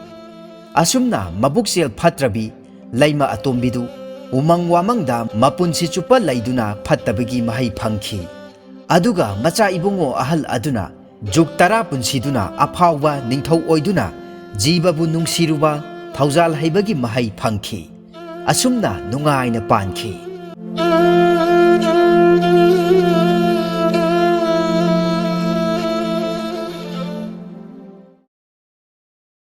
ꯑꯁꯨꯝꯅ ꯃꯕꯨꯛꯆꯦꯜ ꯐꯠꯇ꯭ꯔꯕꯤ ꯂꯩꯃ ꯑꯇꯣꯝꯕꯤꯗꯨ ꯎꯃꯪ ꯋꯥꯃꯪꯗ ꯃꯄꯨꯟꯁꯤ ꯆꯨꯞꯄ ꯂꯩꯗꯨꯅ ꯐꯠꯇꯕꯒꯤ ꯃꯍꯩ ꯐꯪꯈꯤ꯫ ꯑꯗꯨꯒ ꯃꯆꯥ ꯏꯕꯨꯡꯉꯣ ꯑꯍꯜ ꯑꯗꯨꯅ ꯖꯨꯛ 10 ꯄꯨꯟꯁꯤꯗꯨꯅ ꯑꯐꯥꯎꯕ ꯅꯤꯡꯊꯧ ꯑꯣꯏꯗꯨꯅ ꯖꯤꯕꯕꯨ ꯅꯨꯡꯁꯤꯔꯨꯕ ꯊꯧꯖꯥꯜ ꯍꯩꯕꯒꯤ ꯃꯍꯩ ꯐꯪꯈꯤ꯫ ꯑꯁꯨꯝꯅ ꯅꯨꯡꯉꯥꯏꯅ ꯄꯥꯟꯈꯤ꯫